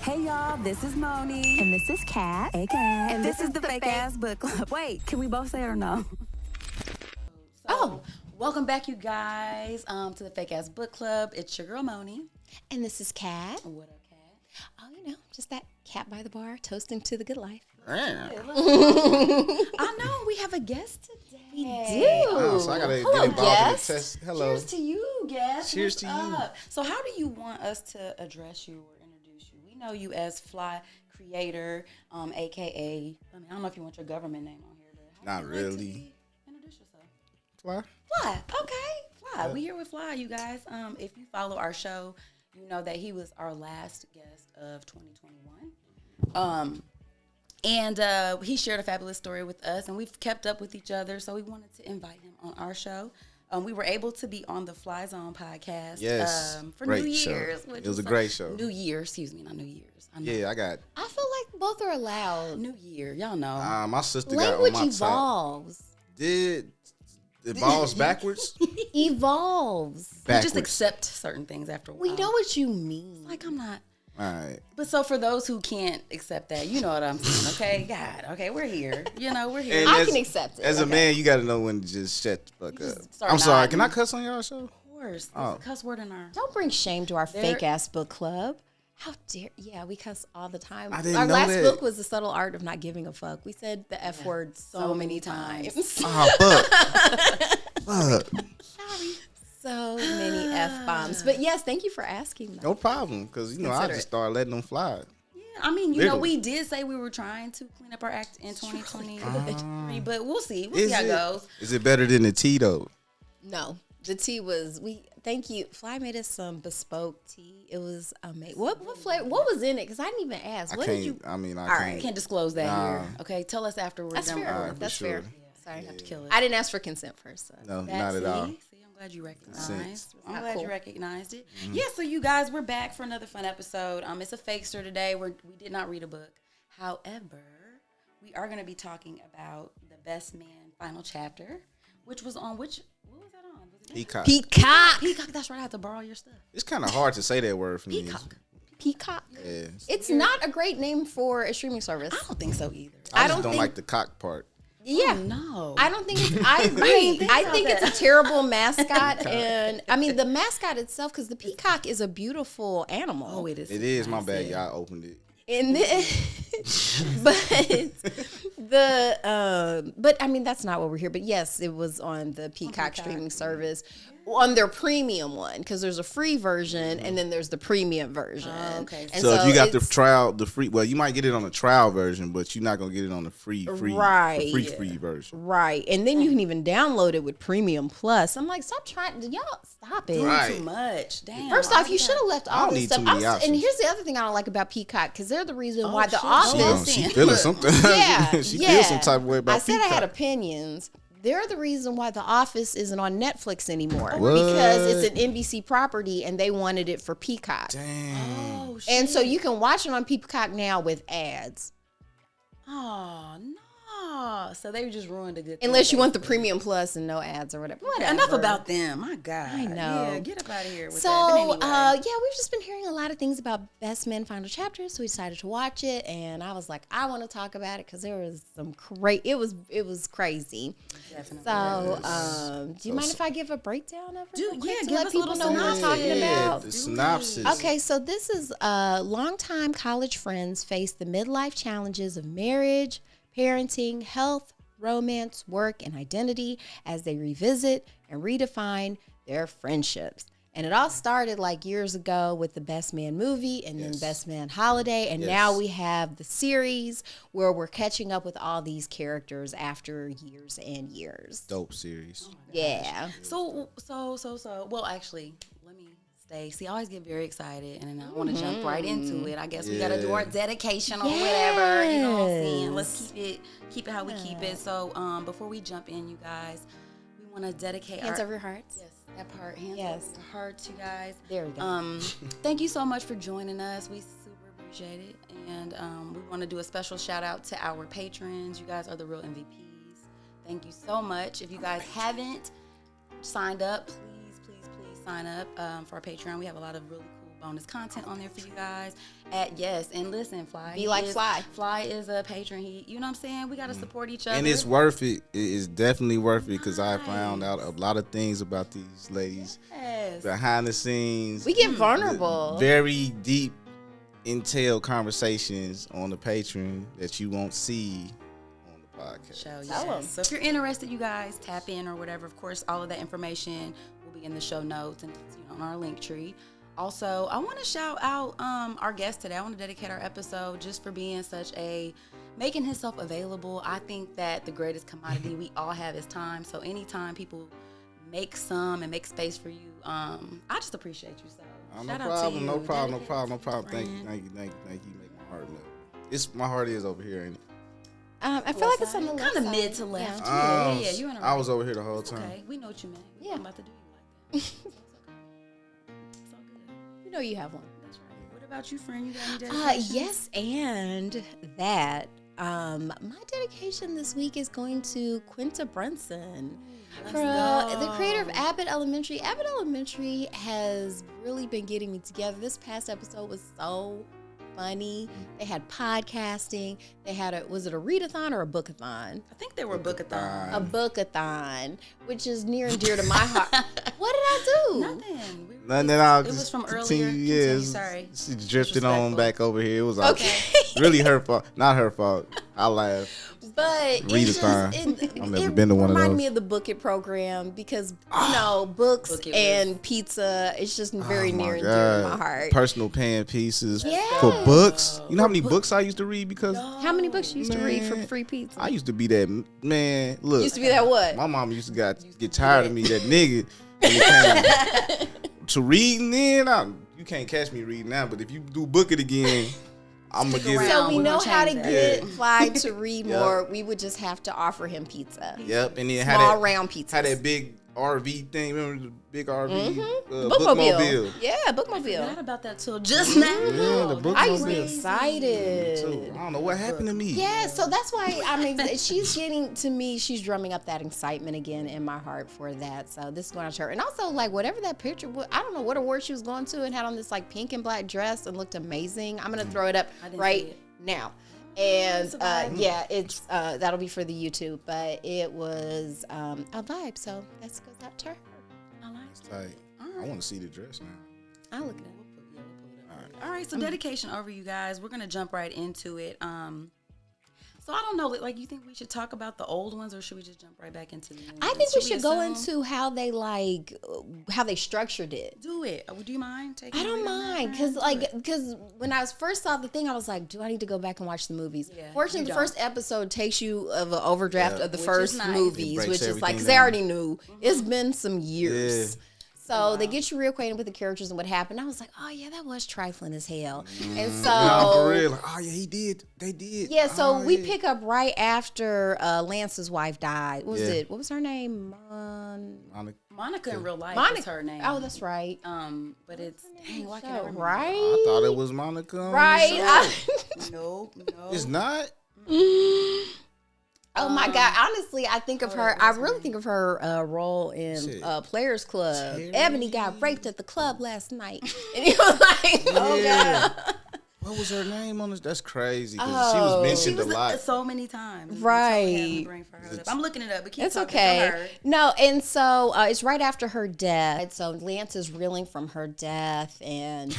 Hey y'all, this is Moni. And this is Kat. AKA. And this is the Fake Ass Book Club. Wait, can we both say it or no? Welcome back, you guys, to the Fake Ass Book Club. It's your girl, Moni. And this is Kat. What up, Kat? Oh, you know, just that cat by the bar, toasting to the good life. I know, we have a guest today. We do. Oh, so I gotta get involved in the test. Hello. Cheers to you, guest. Cheers What's to you. up? So how do you want us to address you or introduce you? We know you as Fly Creator, AKA, I don't know if you want your government name on here, but how Not do you like to really. be? Introduce yourself. Fly? Fly, okay, Fly. We here with Fly, you guys. If you follow our show, you know that he was our last guest of 2021. And he shared a fabulous story with us, and we've kept up with each other, so we wanted to invite him on our show. We were able to be on the Fly Zone podcast for great New show. Year's. It was a great show. New Year, excuse me, not New Year's. I know. Yeah, I got. I feel like both are allowed. New Year, y'all know. My sister Language got on my evolves. top. Did it balls backwards? Evolves. We Backwards. just accept certain things after a while. We know what you mean. Like, I'm not. All right. But so for those who can't accept that, you know what I'm saying, okay? God, okay, we're here. You know, we're here. And I as- can accept it. As a Okay. man, you got to know when to just shut the fuck up. start I'm sorry. nodding. Can I cuss on y'all show? Of course. Oh. There's a cuss word in our... Don't bring shame to our There- fake ass book club. How dare? Yeah, we cuss all the time. I didn't Our know last that. book was The Subtle Art of Not Giving a Fuck. We said the F word so many times. Oh, fuck. So many F bombs. But yes, thank you for asking. No problem. Because, I Consider just it. started letting them fly. Yeah, I mean, you know, Literally. we did say we were trying to clean up our act in 2023, but we'll see. We'll see how it it, goes. is it better than the tea, though? No, the tea was thank you. Fly made us some bespoke tea. It was amazing. What flavor? What was in it? Because I didn't even ask. What did you? I mean, I All can't. right. Can't disclose that Nah. here. Okay, tell us afterwards. That's then fair. we'll- All right, for That's sure. fair. Sorry, have to kill it. I didn't ask for consent first. So. No, That, not at all. See, I'm glad you recognized. Sense. I'm Not glad cool. you recognized it. Yeah, so you guys, we're back for another fun episode. It's a fakester today. We did not read a book. However, we are going to be talking about the Best Man final chapter, which was on what was that on? Was it Peacock. Peacock. Peacock. That's right. I had to borrow your stuff. It's kind of hard to say that word for me. Peacock. Peacock. Yeah. It's not a great name for a streaming service. I don't think so either. I just don't don't think- like the cock part. Yeah. Oh, no. I don't think it's. I agree. think I about think that. it's a terrible mascot, and I mean the mascot itself, because the peacock is a beautiful animal. Oh, it is. It is. My nice. bad. Y'all opened it. And but I mean that's not what we're here. But yes, it was on the Peacock streaming service, on their premium one, because there's a free version and then there's the premium version. Oh, okay. And So if you got the it's- trial, the free, well, you might get it on the trial version, but you're not gonna get it on the free Right. free version. right, and then you can even download it with Premium Plus. I'm like, stop trying, y'all stop it. Right. Too much. Damn. First off, you should have left all don't this need stuff. too many And options. here's the other thing I don't like about Peacock, because they're the reason why the shit. Office. She feeling something. Yeah, she yeah. feels some type of way about I said Peacock. I had opinions. They're the reason why The Office isn't on Netflix anymore, What? because it's an NBC property and they wanted it for Peacock. Damn. Oh, shit. And so you can watch it on Peacock now with ads, Oh, no. So they just ruined a good thing. unless you want the Premium Plus and no ads or whatever. Enough about them. My God. I know. Yeah, get up out of here with So, that. But anyway. yeah, we've just been hearing a lot of things about Best Men Final Chapters, so we decided to watch it, and I was like, I want to talk about it because there was some it was crazy. Definitely. So, do you mind if I give a breakdown of it? real quick yeah, to give let us a people little know what we're talking Yeah, about? the synopsis. Okay, so this is longtime college friends face the midlife challenges of marriage, parenting, health, romance, work, and identity as they revisit and redefine their friendships. And it all started like years ago with the Best Man movie and then Yes. Best Man Holiday. And Yes. now we have the series where we're catching up with all these characters after years and years. Dope series. Yeah. So, well, actually, let me stay. See, I always get very excited, and then I want to jump right into it. I guess we got to do our dedication or whatever. You know what I'm saying? Let's keep it how we keep it. So, before we jump in, you guys, we want to dedicate Hands over your hearts. Yes, that part. Hands Yes. over your hearts, you guys. There we go. Thank you so much for joining us. We super appreciate it, and we want to do a special shout out to our patrons. You guys are the real MVPs. Thank you so much. If you guys haven't signed up, please sign up for our Patreon. We have a lot of really cool bonus content on there for you guys. And listen, Fly. Be like Fly. Fly is a patron. You know what I'm saying? We got to support each other. And it's worth it. It is definitely worth it because I found out a lot of things about these ladies behind the scenes. We get vulnerable. Very deep intel conversations on the Patreon that you won't see on the podcast. Show, Tell 'em. So if you're interested, you guys tap in or whatever. Of course, all of that information will be in the show notes and on our link tree. Also, I want to shout out our guest today. I want to dedicate our episode just for being making himself available. I think that the greatest commodity we all have is time. So anytime people make make space for you, I just appreciate you. So shout out to you. No problem. Thank you. Make my heart melt. My heart is over here, ain't it? I feel like it's on the left kind of side. mid to left. Yeah. Yeah, you in a I was over here the whole time. Okay, we know what you meant. Yeah. I'm about to do you like that. It's all good. You know you have one. That's right. What about you, friend? You got any dedications? Yes, and that. My dedication this week is going to Quinta Brunson, the creator of Abbott Elementary. Abbott Elementary has really been getting me together. This past episode was so funny. They had podcasting. They had was it a readathon or a bookathon? I think they were bookathon. A bookathon, which is near and dear to my heart. What did I do? Nothing. Nothing. It was from earlier. Continue, sorry. She drifted on back over here. It was Okay. really her fault. Not her fault. I laughed. But I've never been to one of those. It reminded me of the Book It program because, books Book It and pizza, it's just very near and dear to my heart. Personal pan pieces Yes. for books. You know how many books I used to read because How many books you used to read for free pizza? I used to be that man. Look, Used to be that what? my mom used to get tired of me, that nigga. When it came to reading you can't catch me reading now, but if you do book it again, I'm gonna get it. So we We're know gonna how to change get that. Fly to read Yep. more. We would just have to offer him pizza. Yep, and then Small round pizzas. had that big RV thing. Remember the big RV Bookmobile. Yeah, I Bookmobile. forgot about that till just now. Yeah, the bookmobile. I used to be excited. So, I don't know what happened to me. Yeah, so that's why she's getting to me. She's drumming up that excitement again in my heart for that. So this is going out to her, and also like whatever that picture. I don't know what award she was going to, and had on this like pink and black dress and looked amazing. I'm gonna throw it up right now. And it's that'll be for the YouTube, but it was a vibe. So that goes out to her. I like it. Like, I want to see the dress now. I'll look it up. All right, so dedication over, you guys. We're gonna jump right into it. So I don't know, like, you think we should talk about the old ones, or should we just jump right back into the new ones? I think we should go assume? into how they structured it. Do it. Do you mind taking? I don't lead on that, mind friend? because when I first saw the thing, I was like, do I need to go back and watch the movies? Yeah, Fortunately, you the first episode takes you of an overdraft of the Which first is nice. movies, It breaks which is like everything because they down. already knew it's been some years. Yeah. So they get you reacquainted with the characters and what happened. I was like, oh yeah, that was trifling as hell. And so Nah, for real. Like, oh yeah, he did. They did. yeah, so Oh, we yeah. pick up right after Lance's wife died. What was Yeah. it? What was her name? Monica in real life Monica. is her name. Oh, that's right. But it's dang, why can't I remember? Right? I thought it was Monica. on the Right. show. No. It's not. Oh my God! Honestly, I think of her. I really think of her role in Shit. Players Club. Terry. Ebony got raped at the club last night, and he was like, "Oh Yeah. God!" What was her name on this? That's crazy. 'Cause Oh. she was She mentioned was a lot. so many times. Right. I'm looking it up, but keep It's talking. okay. It's her. No, and so it's right after her death. So Lance is reeling from her death, and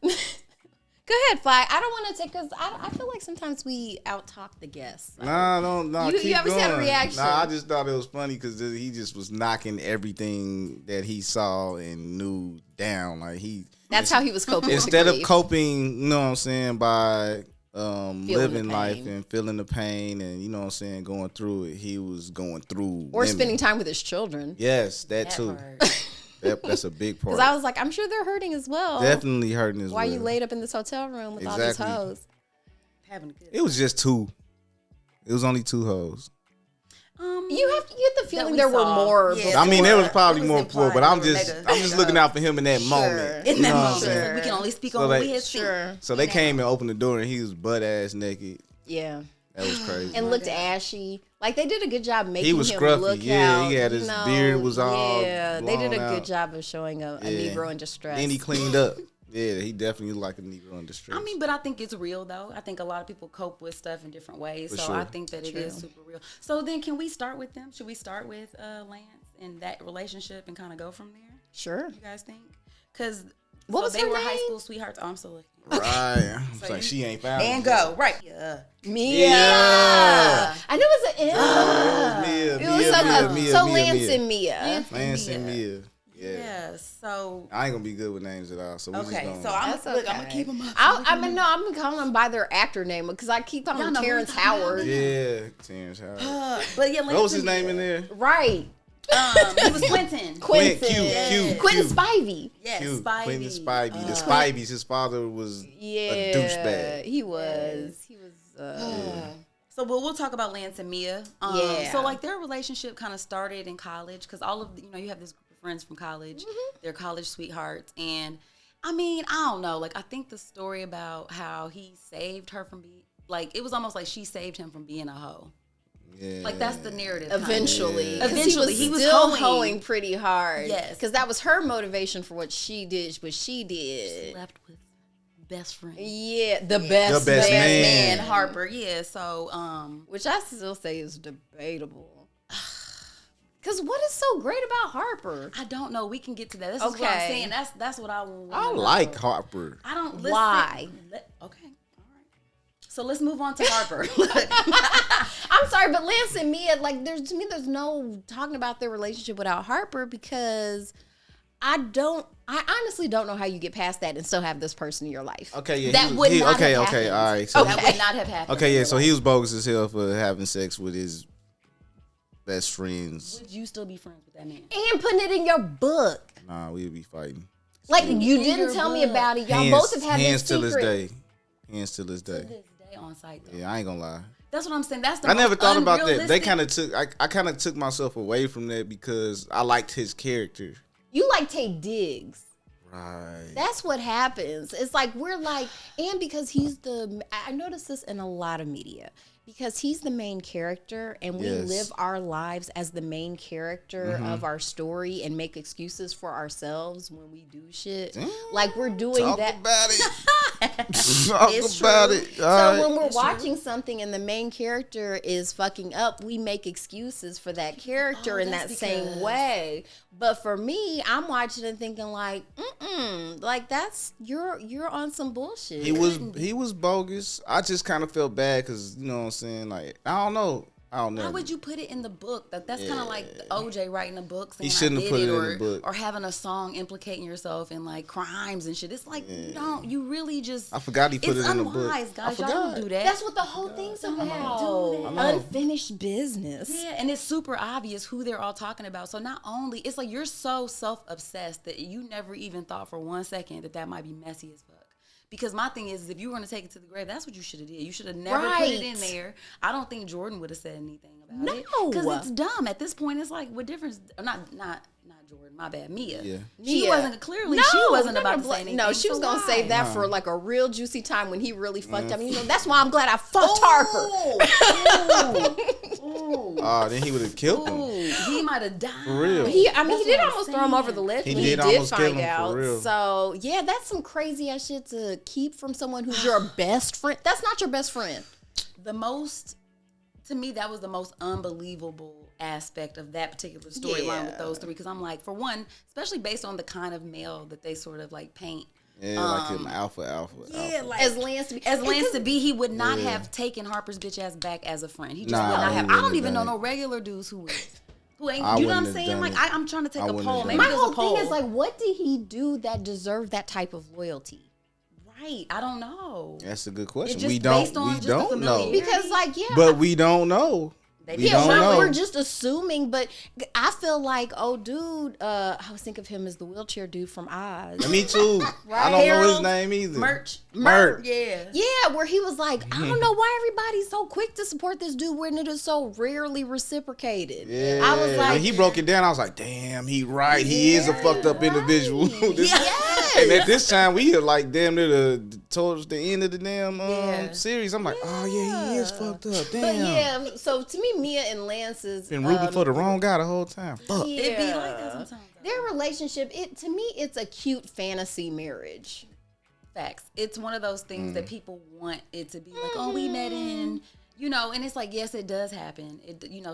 go ahead, Fly. I don't want to take because I feel like sometimes we out talk the guests. Nah, no. You Keep obviously going. had a reaction. Nah, I just thought it was funny because he just was knocking everything that he saw and knew down. Like That's how he was coping. with the instead of grief. coping, you know what I'm saying, by living the life pain. and feeling the pain and, you know what I'm saying, going through it, he was going through or women. spending time with his children. Yes, that too. part. That's a big part. Because I was like, I'm sure they're hurting as well. Definitely hurting as Why well. you laid up in this hotel room with all these Exactly. hoes? Having a good. It was just two. It was only two hoes. You get the feeling we there were saw. more. Yeah. before. I mean, there was probably It was more before, implied but I'm they were just mega- looking out for him in that moment. in You that know what I'm moment, saying? we can only speak So on what they- we had seen. Sure. So they came and opened the door and he was butt ass naked. Yeah. That was crazy. And looked ashy. Like, they did a good job making He was him scruffy. look Yeah, out. he had his beard was all Yeah, they did a blown good out. job of showing a Negro in distress. And he cleaned up. Yeah, he definitely looked like a Negro in distress. I mean, but I think it's real though. I think a lot of people cope with stuff in different ways. For So sure. I think that it is super real. So then can we start with them? Should we start with Lance and that relationship and kind of go from there? Sure. You guys think? Because What was they her were high name? school sweethearts. Oh, I'm still looking. Right. It's So like you- she ain't found And it. go. Right. Yeah. Mia. Yeah. I knew it was an M. Mia, It was Mia, so Mia, good. Mia, So Mia, Lance Mia. and Mia. Lance and Mia. Yeah. Yeah. So I ain't gonna be good with names at all. So we just okay. gonna, So I'm That's look. I'm okay. gonna keep them up. I'm gonna call them by their actor name because I keep calling Y'all him know who Terrence we're talking about? Howard. yeah, Terrence Howard. But yeah, Lance What was his and name Mia. in there? Right. He was Quentin. Quentin. Q. Quentin Spivey. Yes, Q. Spivey. Quentin Spivey. The Spiveys. His father was Yeah. a douchebag. He was. He was. So we'll talk about Lance and Mia. Yeah. So like their relationship kind of started in college because all of you have this group of friends from college. Mm-hmm. They're college sweethearts, and I mean I don't know. Like I think the story about how he saved her from being like it was almost like she saved him from being a hoe. Yeah. Like that's the narrative. kinda. Eventually. Yeah. 'Cause Eventually, he he was was still hoeing. hoeing pretty hard. Yes. Because that was her motivation for what she did. She left with best friend. Yeah, the best, The best man. Harper. Yeah. So which I still say is debatable. Because what is so great about Harper? I don't know. We can get to that. This is what I'm Okay. saying. That's what I want. I like Harper. I don't listen. Why? Okay. All right. So let's move on to Harper. I'm sorry, but Lance and Mia, like, there's no talking about their relationship without Harper because I honestly don't know how you get past that and still have this person in your life. Okay, yeah. That would not okay, have okay, happened. all right. So That would not have happened. okay, yeah. So he was bogus as hell for having sex with his best friends. Would you still be friends with that man? And putting it in your book. Nah, we would be fighting. Like, In you your didn't tell me book. about it. Y'all both have had hands this till this secret. day. Hands till this To day. this day on site, though. Yeah, I ain't gonna lie. That's what I'm saying. That's the I never most thought about that. They unrealistic- kind of took. I kind of took myself away from that because I liked his character. You like Tay Diggs. Right. That's what happens. It's like we're like, and because I noticed this in a lot of media, because he's the main character and we Yes. live our lives as the main character of our story and make excuses for ourselves when we do shit. Damn. Like we're doing Talk that. about it. Talk It's about true. it. So All right. when we're watching something and the main character is fucking up, we make excuses for that character in that that's same because- way. But for me, I'm watching and thinking like, like that's you're on some bullshit. He was bogus. I just kind of felt bad because you know what I'm saying. Like I don't know. Why would you put it in the book? That's kind of like OJ writing a book saying He shouldn't I have did put it in or, the book. or having a song implicating yourself in like crimes and shit. It's like you really just. I forgot he put it's it in the book. unwise, I guys. Y'all don't forgot. do that. That's what the whole thing's about. do that. Unfinished business. Yeah, and it's super obvious who they're all talking about. So not only it's like you're so self-obsessed that you never even thought for 1 second that might be messy as fuck. Because my thing is, if you were going to take it to the grave, that's what you should have did. You should have never put it in Right. there. I don't think Jordan would have said anything about it. No. Because it's dumb. At this point, it's like, what difference? Not Jordan. My bad. Mia. Yeah. She Mia. wasn't clearly. she wasn't no, about no, to say anything. No, she was so gonna why? save that for like a real juicy time when he really fucked up. You know, that's why I'm glad I fucked Harper. Oh, then he would have killed him. Ooh, he might have died. For real. He That's did what I'm almost throw him over the ledge He when did he did almost kill find him, for out. real. So yeah, that's some crazy ass shit to keep from someone who's your best friend. That's not your best friend. To me, that was the most unbelievable aspect of that particular storyline with those three. Because I'm like, for one, especially based on the kind of male that they sort of like paint. Yeah, like him alpha. Like As Lance to be, as Lance to be, he would not have taken Harper's bitch ass back as a friend. He just Nah, would not he have. I wouldn't don't have even know done no it. regular dudes who would. Who ain't, I you know what I'm wouldn't have saying? done Like it. I'm trying to take I a wouldn't poll. have Maybe done my there's a whole poll. thing is like, what did he do that deserved that type of loyalty? Right, I don't know. That's a good question. just We don't. based on We just the don't know. familiarity. Because like But we don't know. We yeah, don't know. we're just assuming, but I feel like, oh, dude, I was thinking of him as the wheelchair dude from Oz. Me too. I don't know his Harold, name either. Merch. Yeah. Yeah, where he was like, I don't know why everybody's so quick to support this dude when it is so rarely reciprocated. Yeah. I was like, when he broke it down, I was like, damn, he right. He is a fucked up individual. And at this time, we are like damn near towards the end of the damn series. I'm like, oh yeah, he is fucked up. Damn. but yeah, so to me, think Mia and Lance's Been rooting for the wrong guy the whole time. Fuck. yeah. It be like that sometimes. though. Their relationship, to me, it's a cute fantasy marriage. Facts. It's one of those things that people want it to be like, oh, we met in, and it's like, yes, it does happen.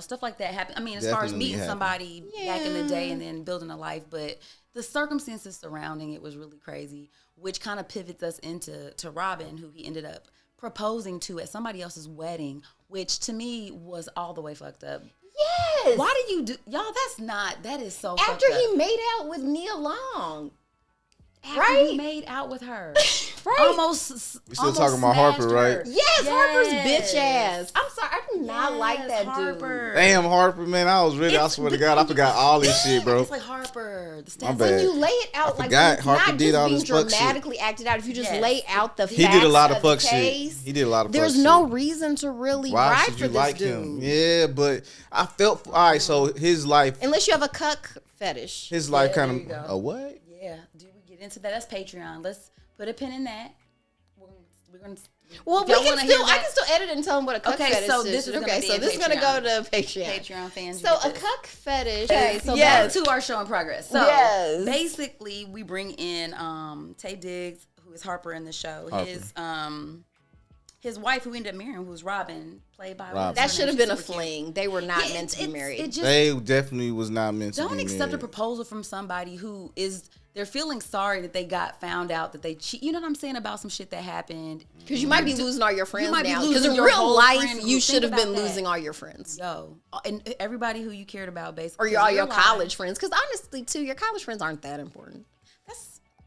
Stuff like that happen. I mean, as far as Definitely meeting happen. somebody back in the day and then building a life, but the circumstances surrounding it was really crazy, which kind of pivots us into Robin, who he ended up proposing to at somebody else's wedding, which to me was all the way fucked up. Yes. Why do you do, y'all? That is so After fucked up. he made out with Nia Long. After he made out with her. Right. Almost. We still talking about smashed Harper, her. right? Yes, Harper's bitch Yes. ass. I'm sorry, I do not like that Harper. Damn, Harper, man. I swear to God, I forgot all this shit, bro. It's like Harper. The My stats. bad. When you lay it out like forgot it's Harper not did just all being this fuck shit. dramatically acted out. If you just Yes. lay out the He facts did a lot of the fuck shit. case, He did a lot of there's fuck no shit. reason to really Why ride should for you this like dude. him? Yeah, but I felt all right. So his life Unless you have a cuck fetish. kind there you of go. a what? Yeah. Do we get into that? That's Patreon. Let's put a pin in that. We're gonna. Well, if we y'all can wanna still. hear I that- can still edit it and tell them what a cuck Okay, fetish so is. this is gonna okay, be so in this is gonna go Patreon. to Patreon. Patreon fans. So you a get this. cuck fetish. Okay, so yes. back to our show in progress. So Yes. basically, we bring in Tay Diggs, who is Harper in the show. Harper. His wife, who ended up marrying, who's Robin, played by Robin. That should have been a She's super cute. fling. They were not Yeah, meant to be married. It just They definitely was not meant to don't be accept a married. proposal from somebody who is. They're feeling sorry that they got found out that they cheat. You know what I'm saying about some shit that happened. Because you might be losing all your friends might be now. Because losing in your real whole life, friend you group. should have Think been about that. losing all your friends. Yo, and everybody who you cared about, basically, Or all your real life. college friends. Because honestly, too, your college friends aren't that important.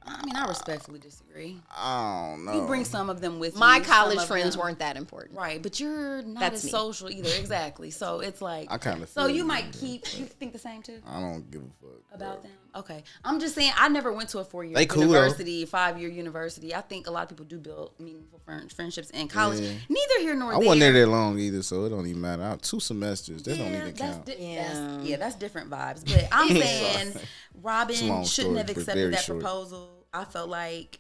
I respectfully disagree. I don't know. You bring some of them with My you. college some of friends them- weren't that important. Right, but you're not That's as me. social either. Exactly. So it's like I kinda So feel you you might there. keep. You think the same too I don't give a fuck about bro. them? Okay, I'm just saying. I never went to a 4-year They cool, though. university, 5-year university. I think a lot of people do build meaningful friendships in college. Yeah. Neither here nor I there. wasn't there that long either, so it don't even matter. 2 semesters. That don't even count. That's different vibes. But I'm saying It's a Robin long shouldn't story, have but accepted very that short. proposal. I felt like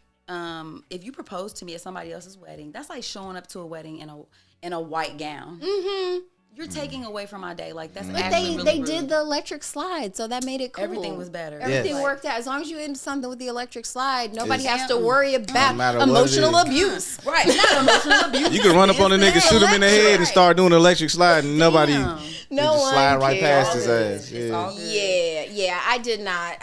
if you propose to me at somebody else's wedding, that's like showing up to a wedding in a white gown. Mm-hmm. You're taking away from my day. Like that's But actually they really rude. did the electric slide, so that made it cool. Everything was better. Everything Yes. worked out. As long as you into something with the electric slide, nobody It's- has to worry about matter what it emotional is. abuse. Right, not emotional abuse. You can run up on a nigga, shoot him in the head, and start doing electric slide, and nobody Damn. they No just one slide right cares. past his ass. It's Yeah. all good. Yeah, I did not.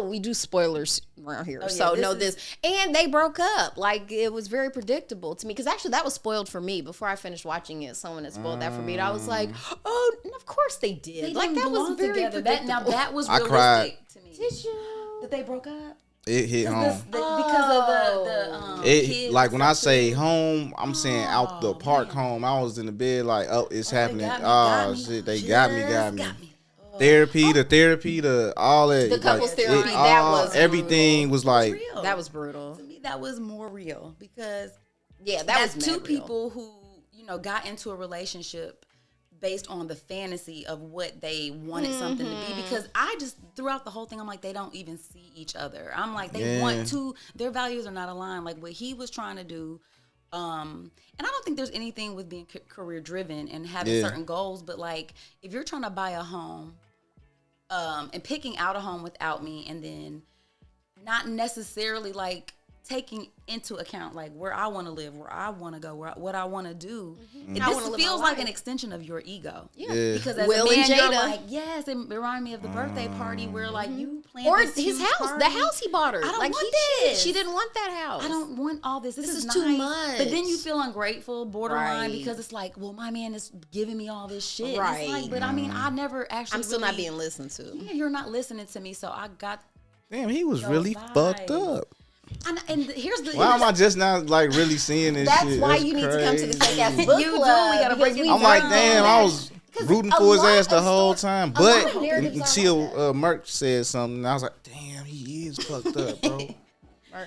We do spoilers around here, yeah, so this know is- this. And they broke up. Like it was very predictable to me because actually that was spoiled for me before I finished watching it. Someone had spoiled that for me, and I was like, oh, and of course they did. They like didn't that was belong very together. predictable. That was I realistic cried. to me. Did you? That they broke up It hit home. because of the kids. It like when and I stuff say too. home, I'm saying out the park home. I was in the bed like, oh, it's happening. got me. Shit, they got me. Just Therapy, the all that. The couples like, therapy, that was everything was like. real. That was brutal. To me, that was more real because Yeah, that that's was two mad real. people who got into a relationship based on the fantasy of what they wanted something to be. Because I just throughout the whole thing, I'm like, they don't even see each other. I'm like, they want to. Their values are not aligned. Like what he was trying to do. And I don't think there's anything with being career driven and having certain goals. But like, if you're trying to buy a home, and picking out a home without me, and then not necessarily like taking into account like where I want to live, where I want to go, what I want to do. And I this wanna live feels my like life. an extension of your ego. Yeah. Because as Will a man, and you're Jada. like, yes, it reminded me of the birthday party where like you planned Or this his huge house, party. the house he bought her. I don't like want he this. She didn't want that house. I don't want all this. This is nice. too much. But then you feel ungrateful, borderline, Right. because it's like, well, my man is giving me all this shit. And Right. It's like, but I mean, I never actually. I'm still not really- being listened to. Yeah, you're not listening to me, so I got. Damn, he was Those really vibes. fucked up. And here's the. Why am I just not like really seeing this That's shit? why That's you need to come to the fake ass crazy. book You do. We club. gotta break because it we I'm like, break damn, down I that. was 'Cause rooting a for his lot ass the of whole story- time. a lot But of narratives are until like that. Merch said something, and I was like, damn, he is fucked up, bro.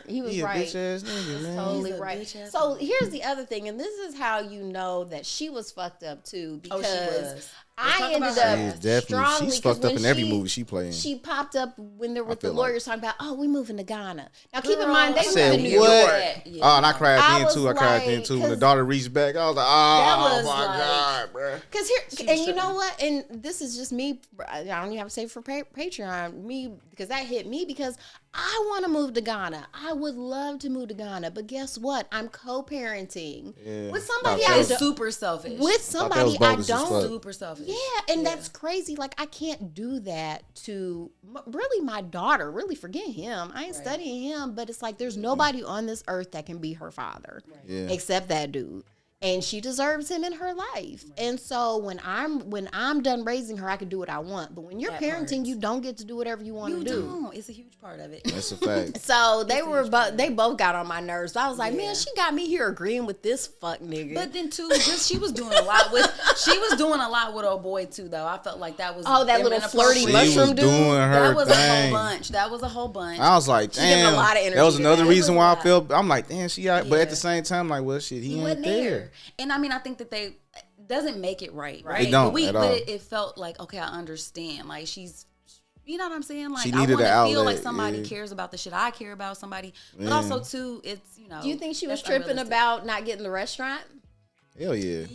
He was He a right. bitch ass nigga, man. Totally He's a right. bitch-ass So here's the other thing, and this is how you know that she was fucked up too, Oh, she because was. I ended She is up definitely. strongly She's fucked up when in every movie she playing. She popped up when they're with the feel like- lawyers talking about, oh, we moving to Ghana. Now keep in mind they I moved said to New what? York. Yeah. Oh, and I cried I then was too. I cried then like, too. When the 'cause- daughter reached back, I was like, That oh was my like- god, bro. Cause here, and you know what? And this is just me. I don't even have to say for Patreon. Me, because that hit me because I want to move to Ghana. I would love to move to Ghana, but guess what? I'm co-parenting with somebody Thought I that was- don't. Super selfish. With somebody I bogus as don't. fuck. Super selfish. Yeah, and that's crazy. Like I can't do that to really my daughter. Really, forget him. I ain't studying him, but it's like there's nobody on this earth that can be her father Yeah. except that dude. And she deserves him in her life. And so when I'm done raising her, I can do what I want. But when you're That parenting, part. you don't get to do whatever you want You to do. don't. It's a huge part of it. That's a fact. So they both got on my nerves. I was like, man, she got me here agreeing with this fuck nigga. But then too, just she was doing a lot with old boy too though. I felt like that was Oh, that little flirty She inappropriate. mushroom was dude? doing her That was a whole thing. bunch. That was a whole bunch. I was like, giving a damn. lot of energy That was to another that. reason It was why a I lot. felt. I'm like, damn, she out. But Yeah. at the same time, like, well, shit, he wasn't ain't there. And I mean, I think that they doesn't make it right. They don't But at all. it felt like, okay, I understand. Like she's, you know what I'm saying? Like She I needed want to an feel like outlet, somebody yeah. cares about the shit I care about. Somebody, but Yeah. also too, it's Do you think she was that's tripping unrealistic. about not getting the restaurant? Hell yeah.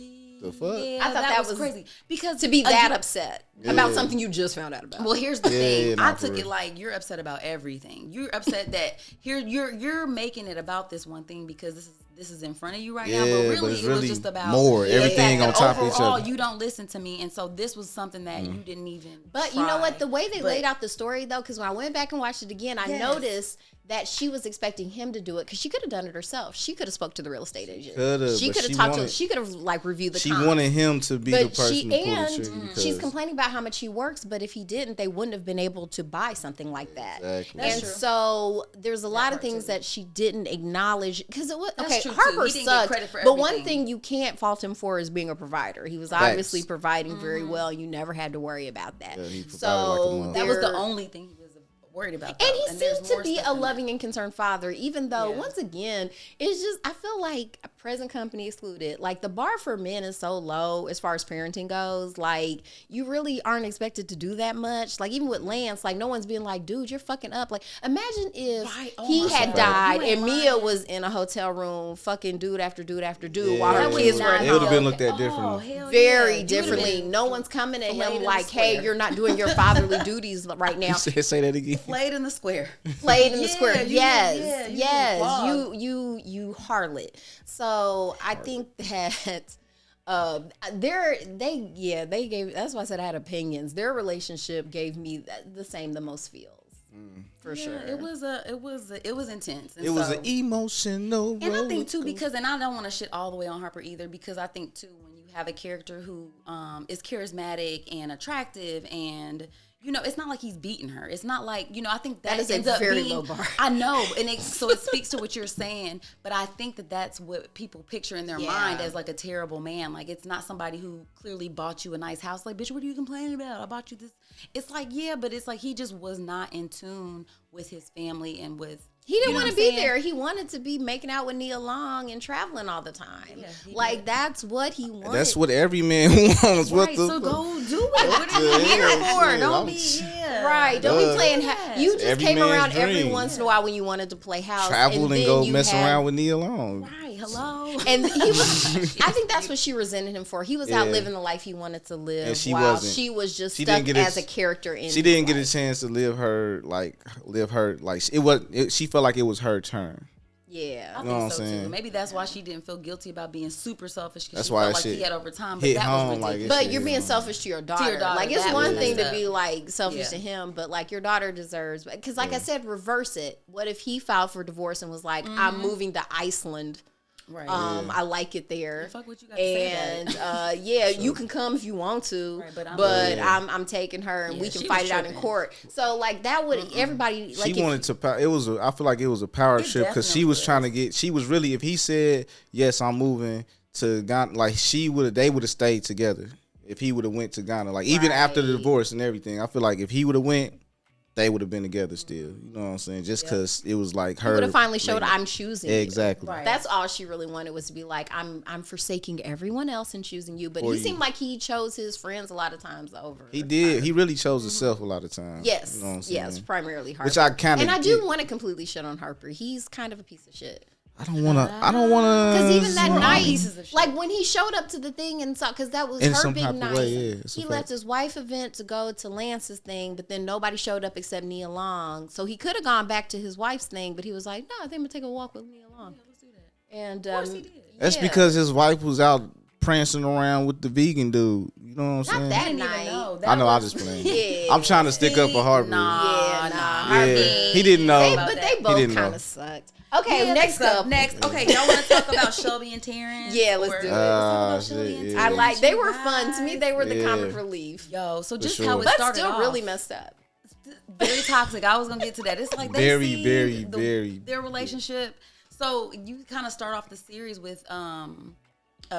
The fuck? Yeah, I thought that was crazy because To be that again, upset about something you just found out about. Well, here's the Yeah, thing. yeah, nah, I for took it real. like you're upset about everything. You're upset that here you're making it about this one thing because this is in front of you right now. Yeah, But but really, it's it was really just about more. the Everything fact on that top of each overall, other. you don't listen to me, and so this was something that you didn't even. But you know what? The way they But- laid out the story, though, because when I went back and watched it again, I Yes. noticed that she was expecting him to do it because she could have done it herself. She could have spoke to the real estate agent. coulda, She but could have she talked to. wanted- She could have like reviewed the. She comps. wanted him to be the But person she to pull the and trigger because she's complaining about how much he works, but if he didn't, they wouldn't have been able to buy something like that. Exactly. That's And true. so there's a lot of part things too. that she didn't acknowledge because it was That's okay. true, too. Harper He didn't get sucked, credit for but one everything. thing you can't fault him for is being a provider. He was Facts. obviously providing very well. You never had to worry about that. Yeah, he provided So like a mother. that was the there- only thing he was worried about. And though. he there's seems to more be stuff a in loving and concerned father, even though, Yeah. once again, it's just, I feel like present company excluded. Like, the bar for men is so low as far as parenting goes. Like, you really aren't expected to do that much. Like, even with Lance, like, no one's being like, dude, you're fucking up. Like, imagine if Right. Oh he my had God. died You ain't and Mia lying. was in a hotel room fucking dude after dude after dude Yeah. while her That would kids not were at It would have been home. looked at Oh, differently. hell Very yeah. You would've differently. been No one's coming at filleted him in the like, hey, square. you're not doing your fatherly duties right now. You said, say that again. Played in the square. Played in the Yeah, square. you- Yes, yeah, you yes. flogged. You harlot. So I think that they gave. That's why I said I had opinions. Their relationship gave me the most feels for sure. It was intense. And It was so- an emotional And I think too, roller because, and I don't want to shit all the way on Harper either, because I think too, when you have a character who is charismatic and attractive, and you know, it's not like he's beating her. It's not like, you know, I think that is a ends up very being, low bar. I know, and so it speaks to what you're saying, but I think that that's what people picture in their mind as like a terrible man. Like, it's not somebody who clearly bought you a nice house. Like, bitch, what are you complaining about? I bought you this. It's like, yeah, but it's like he just was not in tune with his family and with. He didn't you know want to what I'm be saying? there. He wanted to be making out with Nia Long and traveling all the time. Yeah, he like did. that's what he wanted. That's what every man wants. What Right, the so fuck? go do it. What are you the here hell? for? Shit, Don't I'm- be, yeah. Right. Don't be playing. Yeah. You just Every came man's around every dream. once in a while when you wanted to play house. Travel and then go you mess had- around with Nia Long. Right, hello. And he was. I think that's what she resented him for. He was out Yeah. living the life he wanted to live, And she while wasn't. she was just She stuck didn't get as a- a character in. She didn't get a his chance to live her it was. She felt like it was her turn. Yeah. I You know what think I'm so too. saying? Maybe that's why she didn't feel guilty about being super selfish, because That's she why felt that like he shit had over time. But hit that home was like ridiculous. it's But shit, you're being man. selfish to your daughter. daughter, Like, it's that one was thing to messed be up. like selfish Yeah. to him, but like your daughter deserves. Because like I said, reverse it. What if he filed for divorce and was like, Mm-hmm. I'm moving to Iceland. Right. I like it there. Fuck what you got to say And about it. yeah, you can come if you want to, Right, but but I'm- I'm taking her and Yeah, we can she fight was it out in tripping. court. So like that would everybody like She if- wanted to. It was. I feel like it was a power It trip because she definitely was was. trying to get. She was really. If he said yes, I'm moving to Ghana. Like she would. They would have stayed together if he would have went to Ghana. Like even after the Right. divorce and everything. I feel like if he would have went, they would have been together still. You know what I'm saying? Just because it was like her. Would have finally showed I'm choosing you. Exactly. Right. That's all she really wanted, was to be like, I'm forsaking everyone else and choosing you. But Or he you. seemed like he chose his friends a lot of times over. He did. He really chose himself a lot of times. Yes. You know what I'm saying? Yes, primarily Harper. Which I kind of. And I do want to completely shit on Harper. He's kind of a piece of shit. I don't want to. Because Even that night, pieces of shit. like when he showed up to the thing and saw, because that was In her some big type of night. way, yeah, it's a He fact. left his wife event to go to Lance's thing, but then nobody showed up except Nia Long. So he could have gone back to his wife's thing, but he was like, "No, I think I'm gonna take a walk with Nia Long." Yeah, let's do that. And Of course he did. That's yeah. because his wife was out prancing around with the vegan dude. You know what I'm Not saying? that Didn't even night. know. I know. I was- just playing. Yeah. I'm trying to stick up for Harper. Yeah, nah. Yeah, he didn't know. But they He both didn't know. kind of sucked. Okay, Yeah, next up. Next. Okay, y'all want to talk about Shelby and Terrence? Yeah, let's do it. Let's talk about shit, Shelby and yeah. I Terrence. like. They you were fun to me. guys. They were the Yeah. comic relief, Yo, so just sure. how it but started still off, really messed up. very toxic. I was gonna get to that. It's like they Very, see very. their relationship. So you kind of start off the series with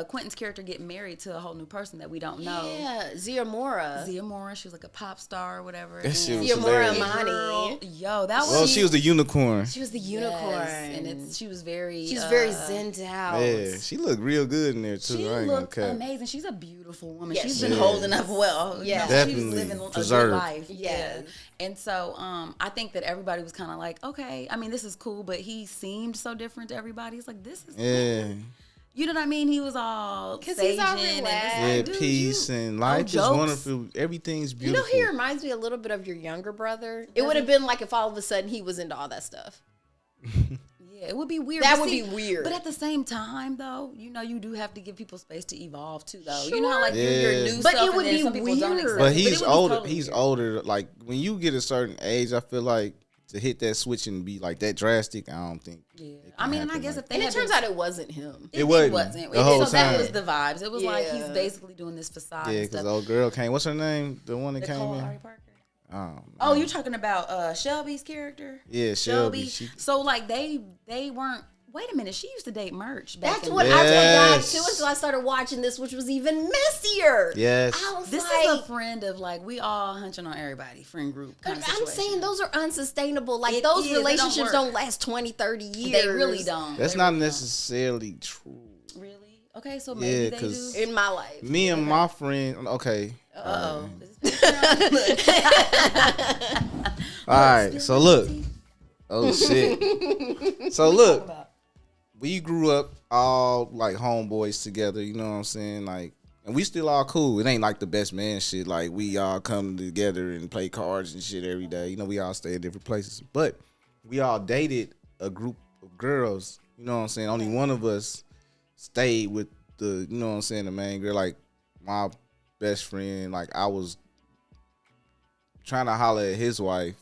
Quentin's character getting married to a whole new person that we don't know. Yeah, Zia Mora. Zia Mora, she was like a pop star or whatever. That shit was Zia Mora hilarious. Amani. Yo, that was. Well, she was the unicorn. She was the yes, unicorn, and she was very. she's very zenned out. Yeah, she looked real good in there too. She I ain't gonna looked cut. amazing. She's a beautiful woman. Yes, she's she been is. holding up well. Yeah. She's Definitely living a preserved. good life. Yes. Yeah. And so I think that everybody was kind of like, okay, I mean, this is cool, but he seemed so different to everybody. It's like, this is Yeah, you know what I mean? He was all 'Cause he's all saging and relaxed. it's yeah. like, dude, Peace and life is jokes. wonderful. Everything's You beautiful. know, he reminds me a little bit of your younger brother. It would have been like if all of a sudden he was into all that stuff. Yeah, it would be weird. That But would see, be weird. But at the same time, though, you know, you do have to give people space to evolve too, though. You know how like you're Yeah. your new But stuff, it would and then be some people don't weird. accept But it. he's it would be older. totally He's weird. older. Like when you get a certain age, I feel like to hit that switch and be like that drastic, I don't think. Yeah, it I can mean, I happen guess like if they And it had turns been- out it wasn't him. It wasn't. The whole so that time. was the vibes. It was like he's Yeah. basically doing this facade. Yeah, and because stuff. the old girl came. What's her name? The one that Nicole came in. Ari Parker. Oh, Oh, you're talking about Shelby's character? yeah, Shelby. She, So like they weren't. Wait a minute, she used to date Merch. Back That's in what the- I forgot Yes. too until I started watching this, which was even messier. yes. I was This like, is a friend of like we all hunching on everybody, friend group kind but of I'm situation. saying those are unsustainable. Like It those is. They don't relationships work. don't last 20, 30 years. They really don't. That's They not really don't. necessarily true. Really? Okay, so maybe Yeah, they 'cause- do. in my life. Me and my friend. Okay. Uh oh. All right. So look. Oh shit. So look. We grew up all like homeboys together, you know what I'm saying? Like, and we still all cool. It ain't like the best man shit. Like, we all come together and play cards and shit every day. You know, we all stay in different places. But we all dated a group of girls, you know what I'm saying? Only one of us stayed with the, you know what I'm saying, the main girl. Like, my best friend, like, I was trying to holler at his wife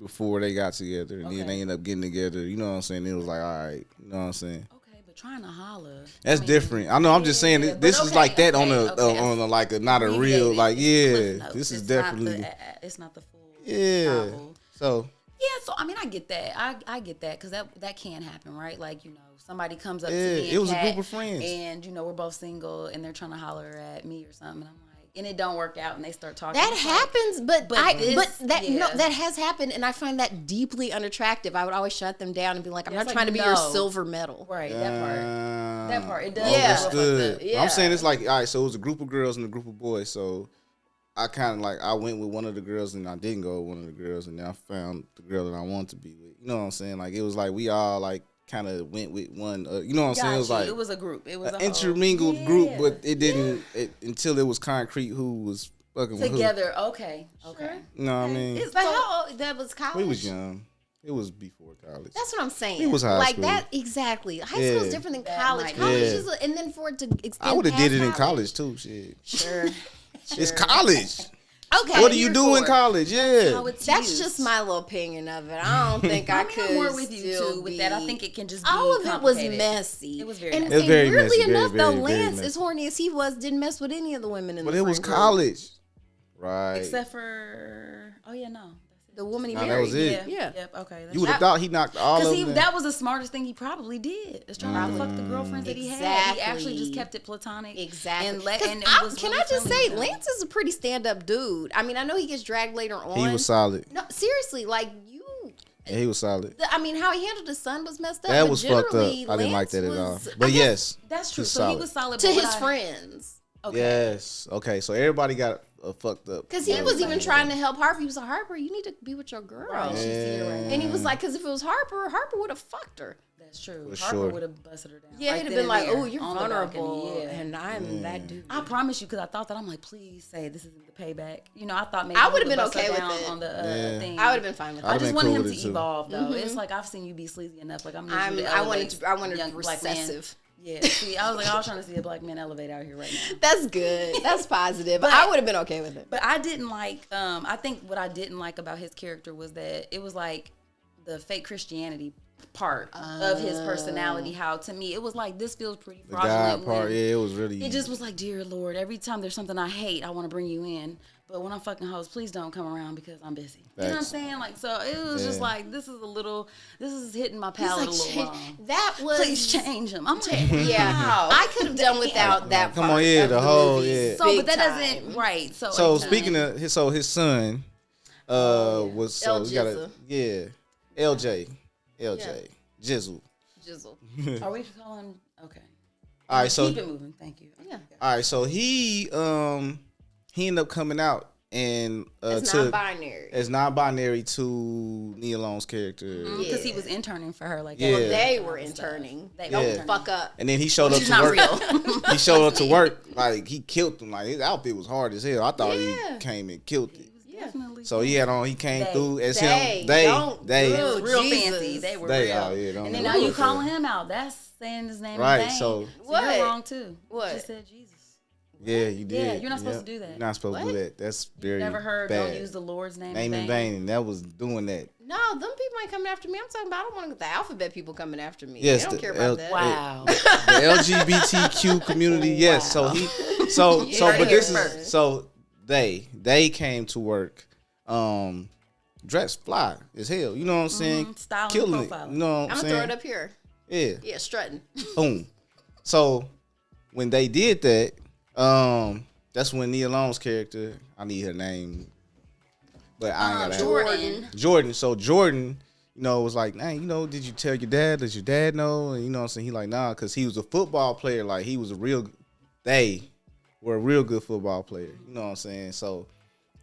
before they got together, and then they ended up getting together. You know what I'm saying? It was like, all right, you know what I'm saying? Okay, but trying to holler. That's different. I know. I'm just saying Yeah, this but is okay, like that okay, on a okay. on a like a not a real Abbreviated. like It's Cliff yeah. Notes. This is It's definitely not it's not the full yeah. novel. So Yeah, so I mean, I get that. I get that because that can happen, right? Like, you know, somebody comes up Yeah, to me and it was a Kat, group of friends. and you know we're both single, and they're trying to holler at me or something, and I'm like, and it don't work out, and they start talking. That It's like, happens, but this- that no, yeah. that has happened, and I find that deeply unattractive. I would always shut them down and be like, I'm not it's trying like, to be your no. silver medal. right? That part. That part. It does. Yeah. feel understood. fucked up. Yeah. I'm saying it's like all right. So it was a group of girls and a group of boys. So I kind of like I went with one of the girls and I didn't go with one of the girls, and then I found the girl that I wanted to be with. You know what I'm saying? Like it was like we all like kind of went with one. You know what I'm saying? It was Got you. like It was a group. It was an a whole- intermingled group, Yeah. but it didn't until it was concrete who was fucking with who. together. Okay. Okay. You know what I mean? It's But so- how old? That was college. We was young. It was before college. That's what I'm saying. It was high like school. that exactly. High school is Yeah. different than That college. might- College Yeah. is, and then for it to extend. I would have past did it in college too. Shit, Sure. it's college. Okay. What do you here do for in it. college? How Yeah, it's That's used. just my little opinion of it. I don't think I I mean, could. I'm more with you still too with that. I be- think it can just be all of it was complicated. messy. It was very and, messy. It was very and weirdly messy, very, enough, though, very, very Lance, messy. as horny as he was, didn't mess with any of the women in but the it was friend group. college, right? Except for, oh yeah, no. The woman he Nah, married. that was it. Yeah. Yep. Okay. You would have thought he knocked all of them. That was the smartest thing he probably did. Is trying to fuck the girlfriends that he had. He actually just kept it platonic. Exactly. And can I just say, Lance is a pretty stand-up dude. I mean, I know he gets dragged later on. He was solid. No, seriously, like Yeah, he was solid. I mean, how he handled his son was messed up. That but was fucked up. generally, I didn't like that at Lance all. was- But yes, That's true. he's So he was solid to but his what I- friends. Okay. Yes. Okay. So everybody got fucked up. Because he was even trying to help Harper. He was like, Harper, you need to be with your girl. Right, she's here right now. And he was like, because if it was Harper would have fucked her. That's true. For Harper sure. would have busted her down. Yeah, right he'd have then been and like, there, oh, you're on the vulnerable. balcony, yeah. And I'm that dude. I promise you, because I thought that. I'm like, please say this isn't the payback. You know, I thought maybe I he would have been bust her okay with down it. on the thing. I would have been fine with I'd I have that. just been wanted cool him with to it, too. evolve, though. It's like I've seen you be sleazy enough. Like I wanted young black recessive. Man. Yeah, see, I was trying to see a black man elevate out here right now. That's good. That's positive. But- I would have been okay with it. But I didn't like. I think what I didn't like about his character was that it was like the fake Christianity part of his personality. How to me it was like this feels pretty The fraudulent. God part, when- yeah, it was really. It just was like, dear Lord, every time there's something I hate, I want to bring you in. But when I'm fucking hoes, please don't come around because I'm busy. You know what I'm Facts. saying? Like, so it was just Yeah. like, this is hitting my palate a little wrong. That was Please change him. I'm like, Yeah, wow. I could have done without that. Come part on, yeah, of the whole, movie. yeah. So, Big but that time. doesn't, right. So, So like, speaking of his son, was so El we got Jizza. LJ, Jizzle. Jizzle. are we calling? Okay. All right, so Keep it moving. Thank you. Yeah. all right, so he ended up coming out and It's to non-binary. as non-binary to Nia Long's character, Because he was interning for her. Like, Yeah. Well, they were interning. They Don't were interning. fuck up. and then he showed up She's to not work. real. He showed up to work like he killed him. Like his outfit was hard as hell. I thought Yeah. he came and killed it. Definitely. So he came They. through as They. him. They. Don't They. do It was real Jesus. fancy. They were They real. out here, don't And then know now you what calling they- him out. That's saying his name Right, in vain. so- What? You're wrong too. What? You just said Jesus. Yeah, you did. Yeah, you're not supposed to do that. You're not supposed to do that. That's very Never heard bad. don't use the Lord's name in vain. And that was doing that. No, them people ain't coming after me. I'm talking about I don't want the alphabet people coming after me. Yes, they don't the care about that. Wow. The LGBTQ community. Yes. So he. So You so. heard But it this here is first. so they came to work, dressed fly as hell. You know what I'm saying? Style and Killing it. profiling. You know what I'm I'm gonna saying? throw it up here. Yeah. Yeah, strutting. Boom. So when they did that, that's when Nia Long's character, I need her name, but I ain't got Jordan. Jordan. So Jordan, was like, hey, did you tell your dad? Does your dad know? And you know what I'm saying? He like, nah, because he was a football player. Like he was they were a real good football player. You know what I'm saying? So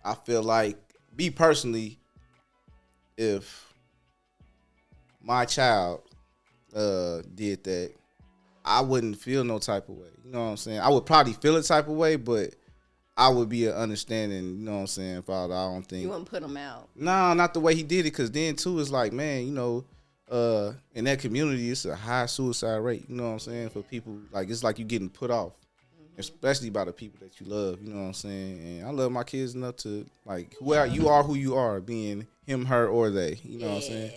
I feel like, me personally, if my child did that, I wouldn't feel no type of way. You know what I'm saying? I would probably feel a type of way, but I would be an understanding, you know what I'm saying, Father. I don't think. You wouldn't put them out. Nah, not the way he did it, because then, too, it's like, man, in that community, it's a high suicide rate, you know what I'm saying, for people. Like, it's like you getting put off, especially by the people that you love, you know what I'm saying? And I love my kids enough to, like, who you are, being him, her, or they, you know what I'm saying?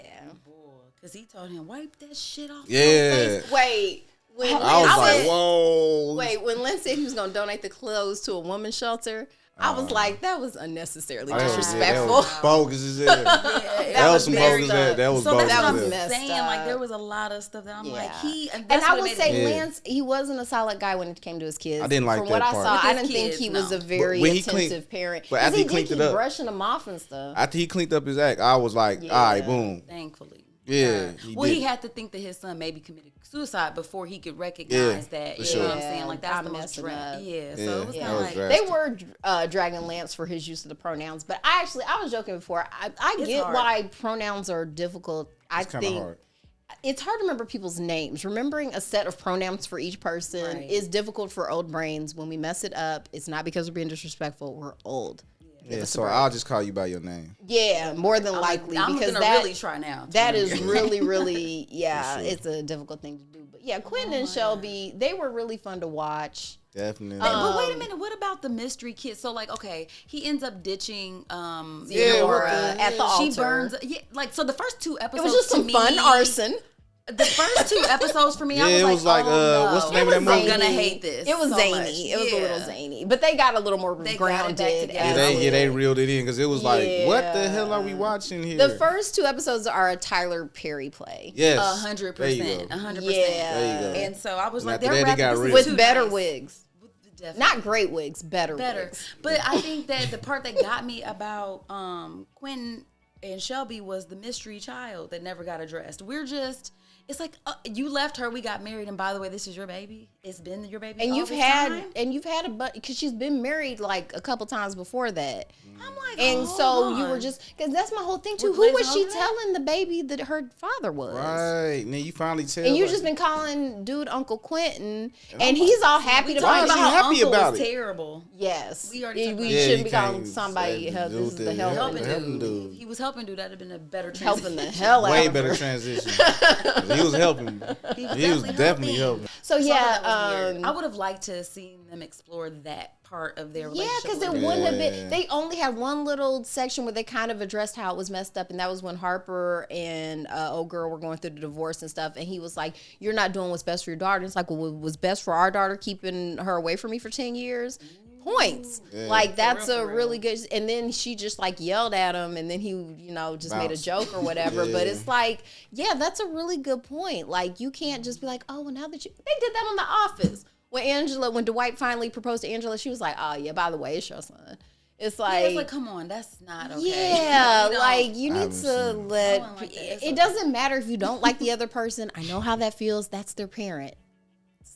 Because he told him, wipe that shit off. Yeah. Your face. Wait. When I was Lynn like, said- whoa. Wait, when Lynn said he was gonna donate the clothes to a woman's shelter, I was like, that was unnecessarily disrespectful. That was bogus as hell. That was some very bogus ass. That was So bogus that's what as I'm hell. messed saying. up. Like, there was a lot of stuff that I'm like, And that's I what would made say it- Yeah. Lance, he wasn't a solid guy when it came to his kids. I didn't like From that what I part. saw, With I his didn't think kids, he was no. a very when he attentive parent. but after 'Cause he did cleaned it keep up- brushing them off and stuff. After he cleaned up his act, I was like, all right, boom. Thankfully. Yeah. He did. had to think that his son maybe committed suicide before he could recognize that. for You sure. know what I'm saying? Like, that's I'm the most messing drag. up. Yeah. So Yeah, it was that kind of was like, drastic. They were dragging Lance for his use of the pronouns, but I was joking before. I It's get hard. why pronouns are difficult. I It's kind of think hard. it's hard to remember people's names. Remembering a set of pronouns for each person Right. is difficult for old brains. When we mess it up, it's not because we're being disrespectful. We're old. Yeah, so I'll just call you by your name. Yeah, more than likely I'm because gonna really try now. that is really, For sure. it's a difficult thing to do. But yeah, Quentin and Shelby, they were really fun to watch. Definitely. But wait a minute, what about the mystery kid? So like, okay, he ends up ditching Theodora Theodora at the She altar. burns. Yeah, like so the first two It episodes. was just to some me, fun arson. The first 2 episodes for me, Yeah, I it was was like, like, oh, no. what's the name of that I'm movie? gonna hate this. It was so zany. much. It was a little Yeah. zany, but they got a little more They got it grounded. back together. They as reeled it in because it was like, what the hell are we Yeah. watching here? The first 2 episodes are a Tyler Perry play. Yes. 100%. There you go. 100%. Yeah. There you go. And so I was And like, after they're that, it got wrapping real. this With is better nice. wigs. Definitely. Not great wigs, better wigs. But I think that the part that got me about Quentin and Shelby was the mystery child that never got addressed. It's like you left her, we got married, and by the way, this is your baby. It's been your baby, And all you've this had time? a because she's been married like a couple times before that. I'm like, And hold so you on. were just because that's my whole thing too. We're Who was glazing she over that? telling the baby that her father was? Right. And then you finally tell. And you like, just been calling dude Uncle Quentin, and he's all happy to Talking find Why is he about out. how happy Uncle about was it? terrible. Yes, We already talked we about Yeah, shouldn't you be calling can't somebody. say This dude is the that help. Helping Helping dude. dude. He was helping dude. That'd have been a better Helping the transition. hell out Way of better her. transition. He was helping. He was definitely helping. So So yeah, that was weird. I would have liked to have seen them explore that part of their yeah, relationship. because a it little wouldn't have Yeah. been. They only had one little section where they kind of addressed how it was messed up, and that was when Harper and old girl were going through the divorce and stuff. And he was like, "You're not doing what's best for your daughter." And it's like, well, what was best for our daughter keeping her away from me for 10 years? Points. Yeah. Like that's real, a for real. really good. And then she just like yelled at him, and then he, just made a Bounced. joke or whatever. But Yeah. it's like, yeah, that's a really good point. Like you can't just be like, oh, well, now that they did that on The Office. When Dwight finally proposed to Angela, she was like, oh yeah, by the way, it's your son. It's Yeah, like, it's like, come on, that's not okay. yeah, You know, like you I need haven't to seen it. let. I wouldn't like that. It's It okay. doesn't matter if you don't like the other person. I know how that feels. That's their parent.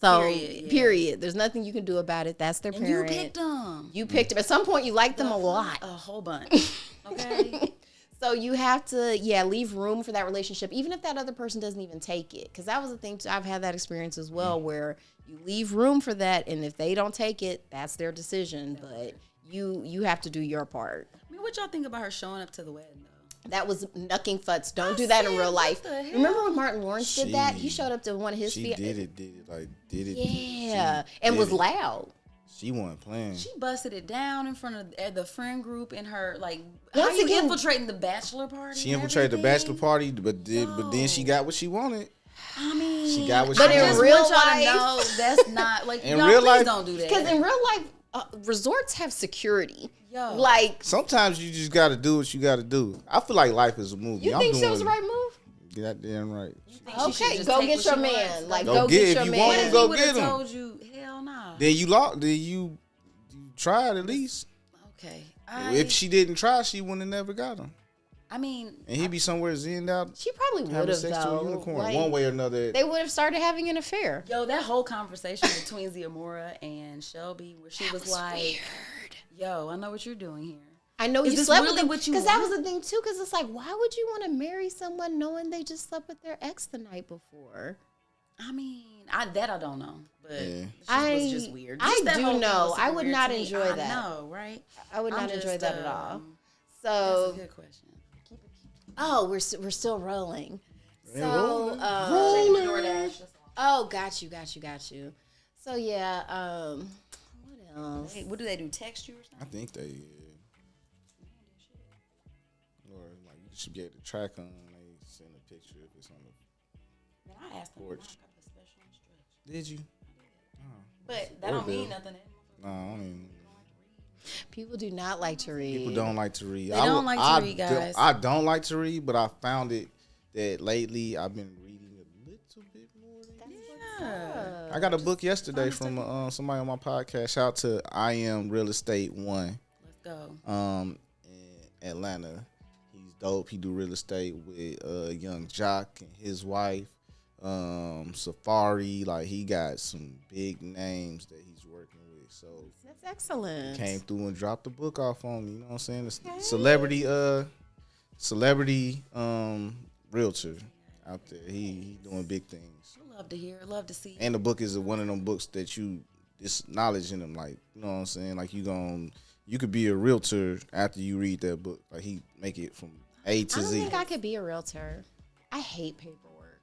So Period, period. yeah. There's nothing you can do about it. That's their and parent. you picked them. You picked them. At some point, you liked them a lot. A whole bunch. Okay. So you have to, leave room for that relationship, even if that other person doesn't even take it. Because that was the thing, too. I've had that experience as well, where you leave room for that, and if they don't take it, that's their decision. But you have to do your part. I mean, what y'all think about her showing up to the wedding, though? That was knucking futz. Don't do that in said, real life. what the hell? Remember when Martin Lawrence did that? He She- showed up to one of his She did it. Yeah, She and did was it. loud. She wasn't playing. She busted it down in front of the friend group and her, like, Once how you again- infiltrating the bachelor party? She and infiltrated the everything? bachelor party, but then she got what she wanted. I mean, She got what But she in I just wanted. real want y'all life- to know that's not, like, In y'all real please life- don't do that. Because in real life, resorts have security. Yo. Like, Sometimes you just got to do what you got to do. I feel like life is a movie. you I'm think doing that was the right move? Goddamn right. Think she should Okay, just go take get what your she man. wants? Like, Go go get get if your you man. want What him, if go he would get have him. told you, hell nah? Then you lost. Then you tried at least. Okay. If she didn't try, she wouldn't have never got him. I mean, And he'd be somewhere zenned out She probably would having have, sex to a though. unicorn. Like, One way or another. they would have started having an affair. yo, that whole conversation between Ziamora and Shelby, where she was like, Weird. yo, I know what you're doing here. I know Is you this slept really with them what you because that was want? the thing too. Because it's like, why would you want to marry someone knowing they just slept with their ex the night before? I mean, I don't know, but Yeah. it I- was just weird. I Just that do whole thing know. was super I would weird not to me. enjoy that. I know, right? I would I'm not enjoy just, that at all. That's So, a good question. oh, we're still rolling. Yeah, So, rolling. oh, got you. So yeah, what else? Hey, what do they do? Text you or I something? think they. Or like you should be able to track them. They send a picture if it's on the. Man, I asked them for Porch. a special instructions, Did you? but that don't mean nothing. No, I don't even. People do not like to read. People don't like to read. They don't like to read, guys. I don't like to read, but I found it that lately I've been reading a little bit more. Yeah. I got a book yesterday from somebody on my podcast. Shout out to I Am Real Estate One. Let's go. In Atlanta. He's dope. He do real estate with Young Jock and his wife. Safari. Like he got some big names that he's working with. So That's excellent. came through and dropped the book off on me. You know what I'm saying? The celebrity realtor out there. He doing big things. Love to hear. Love to see. And the book is one of them books that it's knowledge in them. Like, you know what I'm saying? Like you could be a realtor after you read that book. Like he make it from A to I don't Z. think I could be a realtor. I hate paperwork.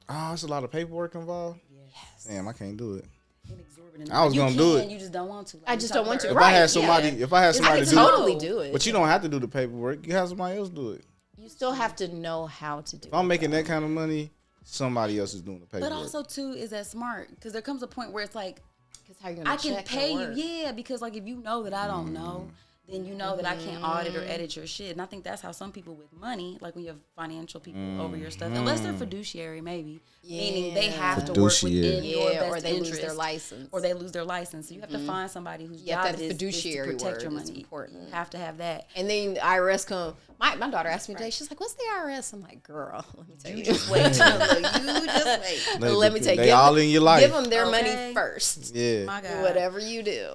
Oh, it's a lot of paperwork involved. Yes. Damn, I can't do it. Inexorbitant. I was You gonna do can, it. You just don't want to. Like I we just talked don't want about to. If earlier. I had Right, somebody, yeah. if I had I somebody can to do it, totally do it. but you don't have to do the paperwork. You have somebody else do it. You still have to know how to do If I'm it. making that kind of money, somebody else is doing the paperwork. But also too, is that smart? Because there comes a point where it's like, Because how you gonna I can check pay your you, work? because like if you know that I don't know, then you know that I can't audit or edit your shit. And I think that's how some people with money, like when you have financial people over your stuff, unless they're fiduciary, maybe, meaning they have to work within your best or they interest, lose their license. or they lose their license. So you have to find somebody whose Yeah, job that it is to fiduciary protect your word is money. important. You have to have that. And then the IRS come. My daughter asked me today. She's like, "What's the IRS?" I'm like, "Girl, let me tell you. You just wait. You just wait. Let me tell you. They all in your life. Give them their Okay. money first. Yeah. My God. Whatever you do.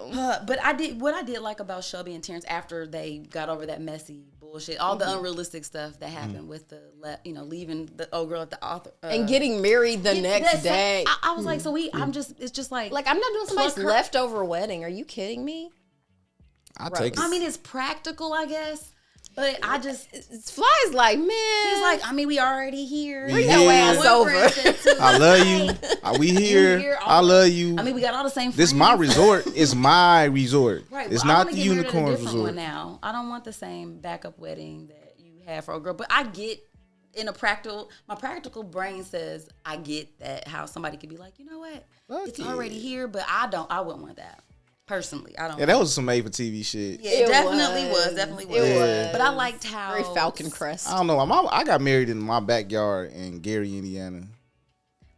But I did like about Shelby and Terrence after they got over that messy bullshit, all the unrealistic stuff that happened with the leaving the old girl at the author And getting married the next day. I was like, it's just like I'm not doing somebody's pluck her- leftover wedding. Are you kidding me? I take it. I mean, it's practical, I guess, but I just Fly's like, man. he's like, I mean, we already here. We your here. ass over. I love you. We here. I love you. I mean, we got all the same. This friends. my resort. It's my resort. Right. It's well, I not wanna the get married at a unicorn different one resort. now. I don't want the same backup wedding that you have for a girl. But I get my practical brain says I get that how somebody could be like, you know what? Fuck It's yeah. already here, but I wouldn't want that. Personally, I don't. Yeah, that was some made for TV shit. Yeah, it It definitely was. was. Definitely was. It was. But I liked how Very Falcon Crest. I don't know. I got married in my backyard in Gary, Indiana.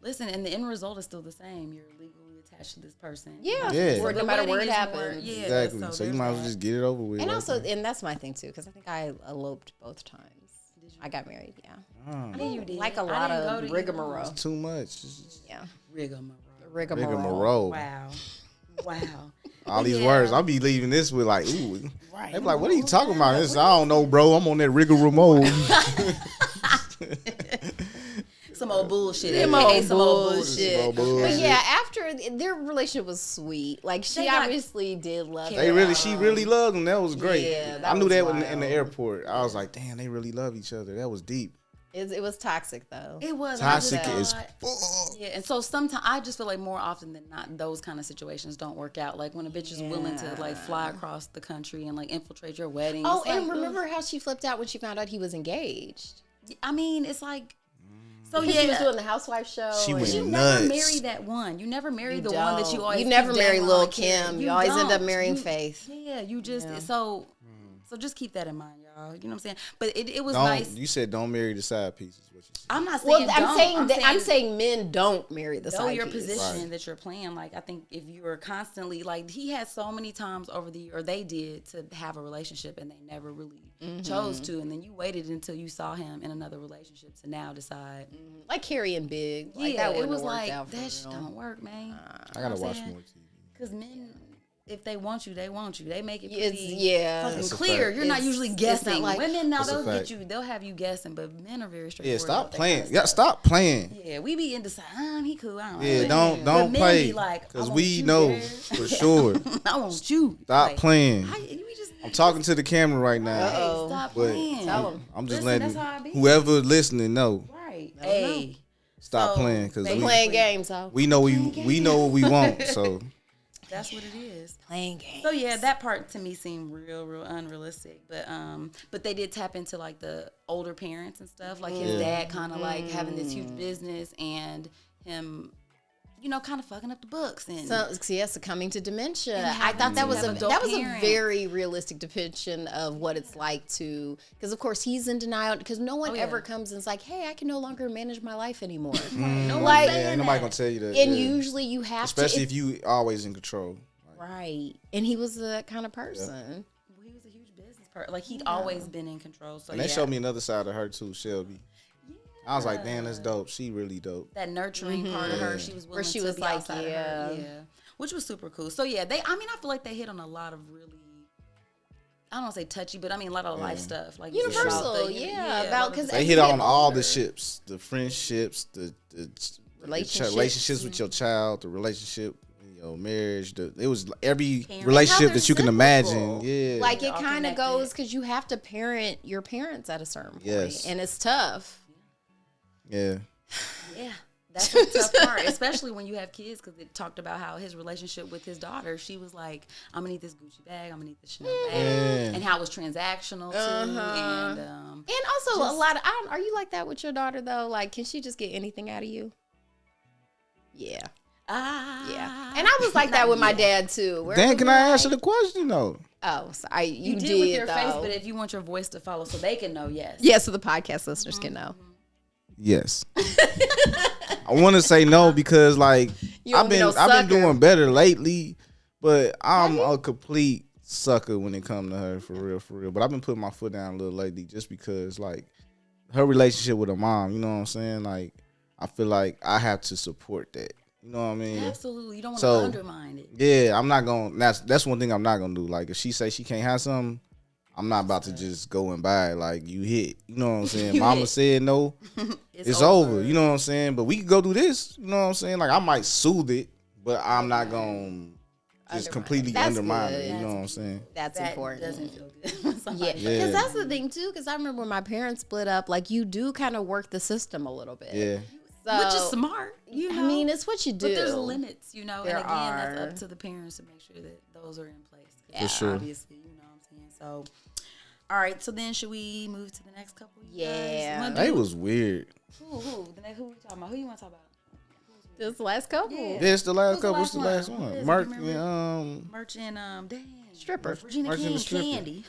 Listen, and the end result is still the same. You're legally attached to this person. Yeah. Yeah. Or no The matter wedding where it is happens. Yeah, Exactly. So you there's might as well that. just get it over with. And right also, there. and that's my thing too, because I think I eloped both times. I got married, yeah. Yeah, you did. Like a I lot didn't go of to rigmarole. It's too much. It's Yeah. Rigmarole. Rigmarole. Wow. Wow. all these Yeah. words. I'll be leaving this with like, ooh. Right. They be like, what are you talking about? This, I don't know, bro. I'm on that rigmarole. Some old bullshit. Some aka old some old bullshit. Some old bullshit. But yeah, after their relationship was sweet. Like she They got- obviously did love They him. really, she really loved him. That was great. Yeah, that I knew was that in the wild. airport. I was like, damn, they really love each other. That was deep. It was toxic though. It was Toxic I just is thought- fuck. Yeah, and so sometimes I just feel like more often than not, those kind of situations don't work out. Like when a bitch is willing to like fly across the country and like infiltrate your wedding. Oh, It's like, and remember how she flipped out when she found out he was engaged? I mean, it's like, so Because she was yeah. doing the housewife show. She and- went You nuts. never marry that one. You never marry You the one that you don't. always. You never keep marry dangling Lil on the carrot. Kim. You always end up don't. marrying You- Faith. Yeah, you just Yeah. so just keep that in mind, y'all. You know what I'm saying? But it was Don't, nice. You said don't marry the side pieces. What you said. I'm not saying. Well, I'm don't. saying that I'm saying men don't marry the know side your piece. position Right. that you're playing. Like I think if you are constantly like he had so many times over the or they did to have a relationship and they never really chose to, and then you waited until you saw him in another relationship to now decide. Like Carrie and Big. Like, Yeah, that it wouldn't was have worked like out for that shit real. don't work, man. I gotta watch more TV. Because men, if they want you, they want you. They make it It's- pretty yeah. fucking That's a clear. fact. You're not It's- usually it's guessing. not like- Women now That's a they'll fact. get you. They'll have you guessing, but men are very straightforward. Yeah, about stop that playing. kind of Yeah, stuff. stop playing. Yeah, we be indecisive. He cool. I don't know. Yeah, don't But men play. be like, I Because want we you know there. for sure. I want you. Stop Like, playing. we just I'm talking to the camera right now. hey, Uh-oh. stop But playing. Tell 'em. I'm just Listen, letting that's how I be. whoever listening know. Right. Let 'em Hey. Stop So, playing because they we, Playing games, huh? we know we know what we want. So That's what it is. Playing games. So yeah, that part to me seemed real unrealistic. But they did tap into like the older parents and stuff. Like his dad kind of like having this huge business and him, kind of fucking up the books and So, succumbing to dementia. And I having thought that to was have a adult that was a parents. very realistic depiction of what it's like to, because of course he's in denial because no one Oh, yeah. ever comes and is like, hey, I can no longer manage my life anymore. no one's Like- yeah, saying ain't nobody that. gonna tell you that. And yeah. usually you have Especially to, if you always in control. right. And he was that kind of person. He was a huge business person. Like he'd always been in control. So And they showed me another side of her too, Shelby. I was like, damn, that's dope. She really dope. that nurturing part of her. She was willing Where she to was be like, outside of her. Yeah, which was super cool. So yeah, I feel like they hit on a lot of really. I don't want to say touchy, but I mean a lot of life stuff, like you said, Universal, about the- yeah, about about- the- 'cause They as hit you on get all older- the ships, the friendships, the Relationships. relationships with your child, the relationship, marriage. It was every Parent. relationship How that you can they're imagine. cyclical. Yeah, Like it all kind of connected. goes because you have to parent your parents at a certain point. Yes. And it's tough. yeah. Yeah. That's the tough part, especially when you have kids, because it talked about how his relationship with his daughter, she was like, I'm going to need this Gucci bag, I'm going to need this Chanel bag, and how it was transactional, too, and also a lot of, are you like that with your daughter, though? Like, can she just get anything out of you? Yeah. Yeah. And I was like that with my dad, too. Dan, can I answer the question, though? Oh, sorry. You did with your though. face, but if you want your voice to follow so they can know, yes. Yeah, so the podcast listeners can know. Yes. I want to say no because like I've been doing better lately, but I'm a complete sucker when it comes to her for real. But I've been putting my foot down a little lately just because like her relationship with her mom, you know what I'm saying? Like I feel like I have to support that. You know what I mean? Absolutely. You don't want to undermine it. Yeah, I'm not going. That's one thing I'm not gonna do. Like if she say she can't have something, I'm not about to just go and buy it. Like you hit. You know what I'm saying? Mama said no. It's over. You know what I'm saying? But we could go do this. You know what I'm saying? Like I might soothe it, but I'm not gonna just completely undermine it. You know what I'm saying? That's important. Doesn't feel good. Yeah, because that's the thing too. Because I remember when my parents split up. Like you do kind of work the system a little bit. Yeah. So, which is smart, you know. I mean, it's what you do. But there's limits, you know. And again, that's up to the parents to make sure that those are in place. Yeah, for sure. Obviously, you know what I'm saying. So, all right. So then, should we move to the next couple? Yeah, that was weird. Who? The next, who we talking about? Who you want to talk about? This last couple. Yeah, it's the last couple. It's the last one. Merch and dang. Stripper. Regina King, Candy.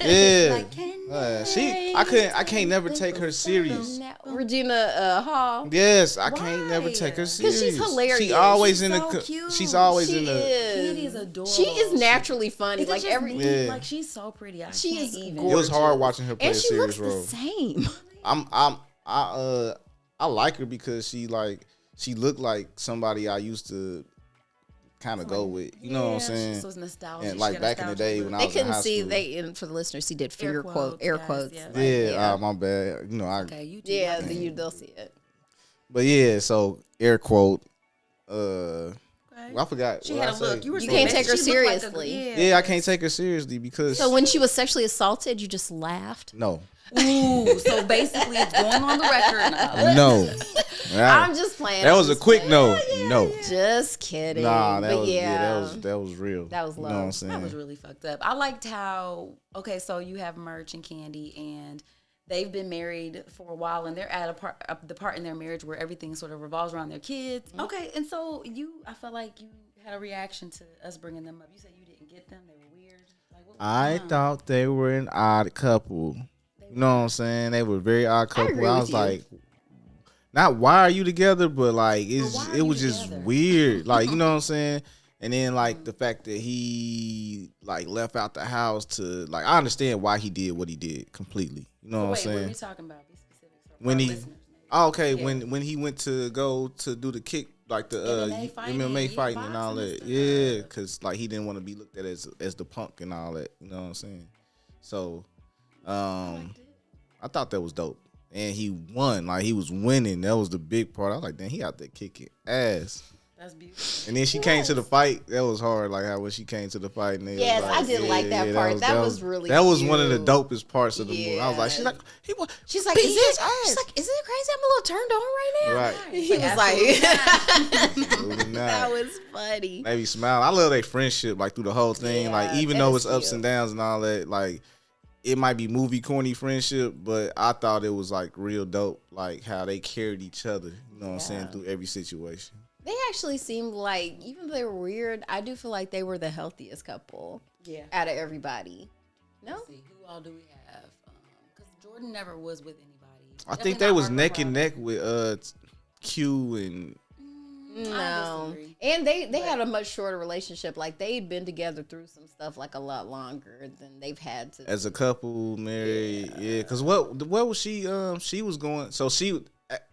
Yeah. I can't never take her serious. Regina Hall. Yes, I can't never take her serious. Because she's hilarious. She's always in so the. Cute. She's always in the. Candy is adorable. She is naturally funny. Like like she's so pretty. She is even. gorgeous. It was hard watching her play and a she serious looks role. the same. I like her because she looked like somebody I used to kind of go with. You know what I'm saying? So nostalgic. And like back in the day when I was in high school. And for the listeners, he did air quotes. Yeah, my bad. You know, they'll see it. But yeah, so air quote. Well, I forgot. She had a look. You can't take her seriously. Yeah, I can't take her seriously because. So when she was sexually assaulted, you just laughed? No. Ooh, so basically it's going on the record now. No. I'm just playing. That was a quick no. No. Just kidding. Nah, that was real. That was low. You know what I'm saying? That was really fucked up. I liked how, okay, so you have Merch and Candy, and they've been married for a while, and they're at the part in their marriage where everything sort of revolves around their kids. Mm-hmm. Okay, and so I felt like you had a reaction to us bringing them up. You said you didn't get them. They were weird. Like, what was I thought they were an odd couple. You know what I'm saying? They were a very odd couple. I was like, not why are you together, but like it was just weird. Like, you know what I'm saying? And then like the fact that he like left out the house to like I understand why he did what he did completely. You know what I'm saying? What are you talking about? Be specific. When he went to go to do the kick like the MMA fighting and all that. Yeah, because like he didn't want to be looked at as the punk and all that. You know what I'm saying? So I thought that was dope. And he won. Like, he was winning. That was the big part. I was like, damn, he out there kicking ass. That's beautiful. And then she came to the fight. That was hard. Like, how when she came to the fight. And yes, like, I did like that part. That was really That was cute. one of the dopest parts of the movie. I was like, she's like, is it crazy? I'm a little turned on right now. Right. He was like, Absolutely not. That was funny. Maybe smile. I love their friendship, like, through the whole thing. Like, even though it's ups cute. and downs and all that, like, it might be movie corny friendship, but I thought it was like real dope, like how they carried each other, you know what I'm saying, through every situation. They actually seemed like, even though they were weird, I do feel like they were the healthiest couple out of everybody. No? Let's see, who all do we have? Because Jordan never was with anybody. I think they was neck and neck with Q and... No. And they had a much shorter relationship. Like, they'd been together through some stuff like a lot longer than they've had to. As a couple, married, yeah. Because what was she was going, so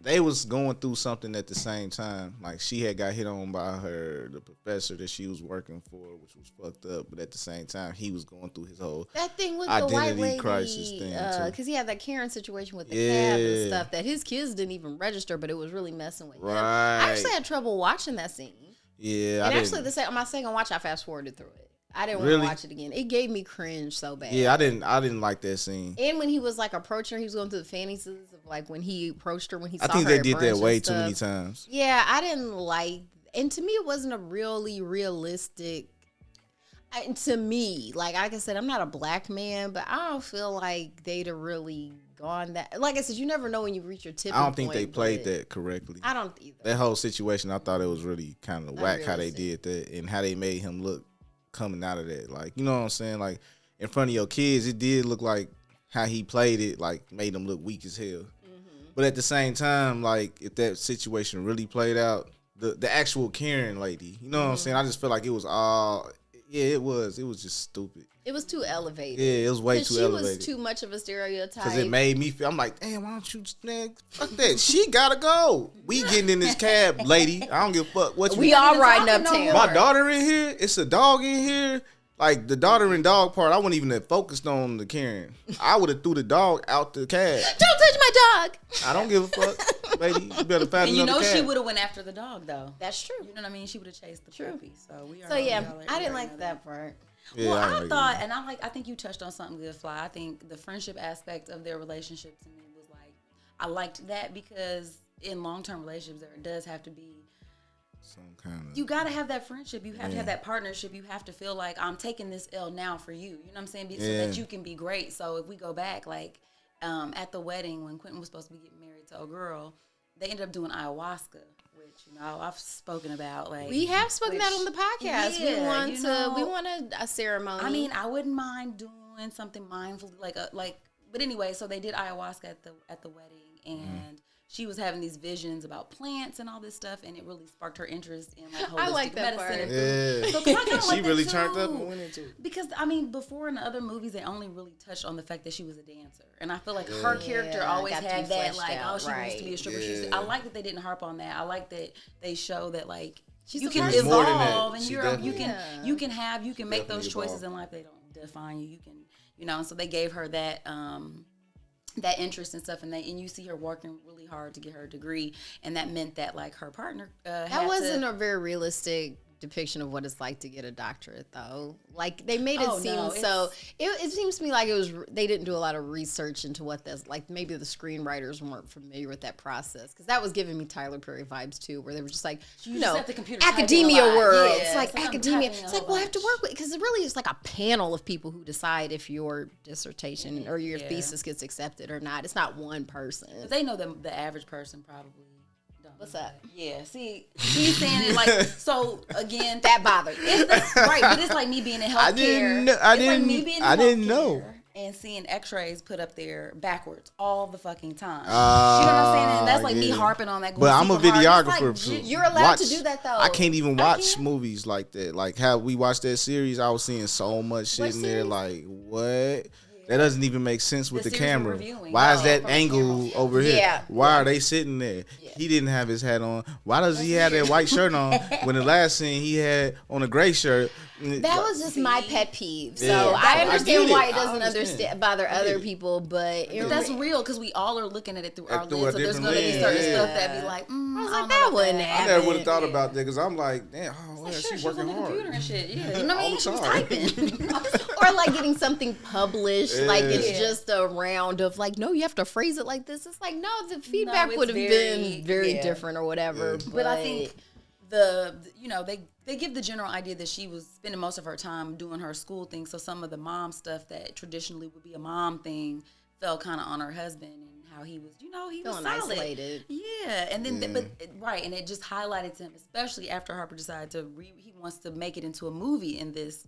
they was going through something at the same time. Like, she had got hit on by the professor that she was working for, which was fucked up. But at the same time, he was going through his whole that thing with identity the white lady, crisis thing, too. Because he had that Karen situation with the cab and stuff that his kids didn't even register, but it was really messing with him. I actually had trouble watching that scene. Yeah, and actually, on my second watch, I fast forwarded through it. I didn't want to watch it again. It gave me cringe so bad. Yeah, I didn't like that scene. And when he was like approaching her, he was going through the fantasies of like when he approached her when he saw her. I think they did that way too many times. Yeah, I didn't like, and to me, it wasn't a really realistic. To me, like I said, I'm not a black man, but I don't feel like they'd have really gone that. Like I said, you never know when you reach your tipping point. I don't think they played that correctly. I don't either. That whole situation, I thought it was really kind of whack how they did that and how they made him look coming out of that. Like, you know what I'm saying? Like, in front of your kids, it did look like how he played it, like, made them look weak as hell. Mm-hmm. But at the same time, like, if that situation really played out, the actual Karen lady, you know what I'm saying? I just feel like it was all... Yeah, it was. It was just stupid. It was too elevated. Yeah, it was way too elevated. She was too much of a stereotype. Because it made me feel, I'm like, damn, why don't you, man, fuck that. She gotta go. We getting in this cab, lady. I don't give a fuck what you. We all riding uptown. My daughter in here. It's a dog in here. Like, the daughter and dog part, I wouldn't even have focused on the Karen. I would have threw the dog out the cab. Don't touch my dog. I don't give a fuck, lady. You better find and you another know cab. she would have went after the dog, though. That's true. You know what I mean? She would have chased the puppy. So we are. So yeah, I didn't like that part. Yeah, well, I like thought, and I think you touched on something good, Fly. I think the friendship aspect of their relationship to me was like, I liked that because in long-term relationships, there does have to be some kind of. You got to have that friendship. You have to have that partnership. You have to feel like I'm taking this L now for you. You know what I'm saying? So that you can be great. So if we go back, like at the wedding when Quentin was supposed to be getting married to a girl, they ended up doing ayahuasca. You know, I've spoken about like we have spoken that on the podcast. Yeah, we want a ceremony. I mean, I wouldn't mind doing something mindful, but anyway. So they did ayahuasca at the wedding, and she was having these visions about plants and all this stuff, and it really sparked her interest in like holistic I like that medicine. part. Yeah, So she really turned up and went into it. Because I mean, before in the other movies, they only really touched on the fact that she was a dancer, and I feel like her character always had that like, oh, she wants to be a stripper. Yeah. I like that they didn't harp on that. I like that they show that like She's you a can person. evolve and She you can definitely make those choices evolved. in life. They don't define you. You can and so they gave her that that interest and stuff, and you see her working really hard to get her degree, and that meant that like her partner that wasn't a very realistic depiction of what it's like to get a doctorate, though. Like they made it seem so. It seems to me like they didn't do a lot of research into what that's like. Maybe the screenwriters weren't familiar with that process, because that was giving me Tyler Perry vibes too, where they were just like, academia world. Yeah, it's like academia. It's like, well, I have to work with, because it really is like a panel of people who decide if your dissertation or your thesis gets accepted or not. It's not one person. But they know the average person probably. What's up? Yeah, see, he's saying it like, so again, that bothered me. Right, but it's like me being in healthcare. I didn't know. And seeing x-rays put up there backwards all the fucking time. You know what I'm saying? And that's like me harping on that. But I'm a videographer. Like, you're allowed to do that, though. I can't even watch movies like that. Like how we watched that series, I was seeing so much shit in there. Like, what? That doesn't even make sense with the camera. Why is that angle over here? Yeah. Why are they sitting there? Yeah. He didn't have his hat on. Why does he have that white shirt on when the last scene he had on a gray shirt? That was just my pet peeve. So I understand why it doesn't bother other people, but that's real, because we all are looking at it through our lens. So there's going to be certain stuff that be like, I was like, that wouldn't happen. I never would have thought about that, because I'm like, damn, she's working on the hard. Computer and shit. Yeah, you know what I mean? She was typing. Or like getting something published, like it's just a round of like, no, you have to phrase it like this. It's like, no, the feedback would have been very different or whatever. Yeah. But I think they give the general idea that she was spending most of her time doing her school thing. So some of the mom stuff that traditionally would be a mom thing fell kind of on her husband, and how he was, he was solid. Isolated. Yeah, and then and it just highlighted to him, especially after Harper decided he wants to make it into a movie in this,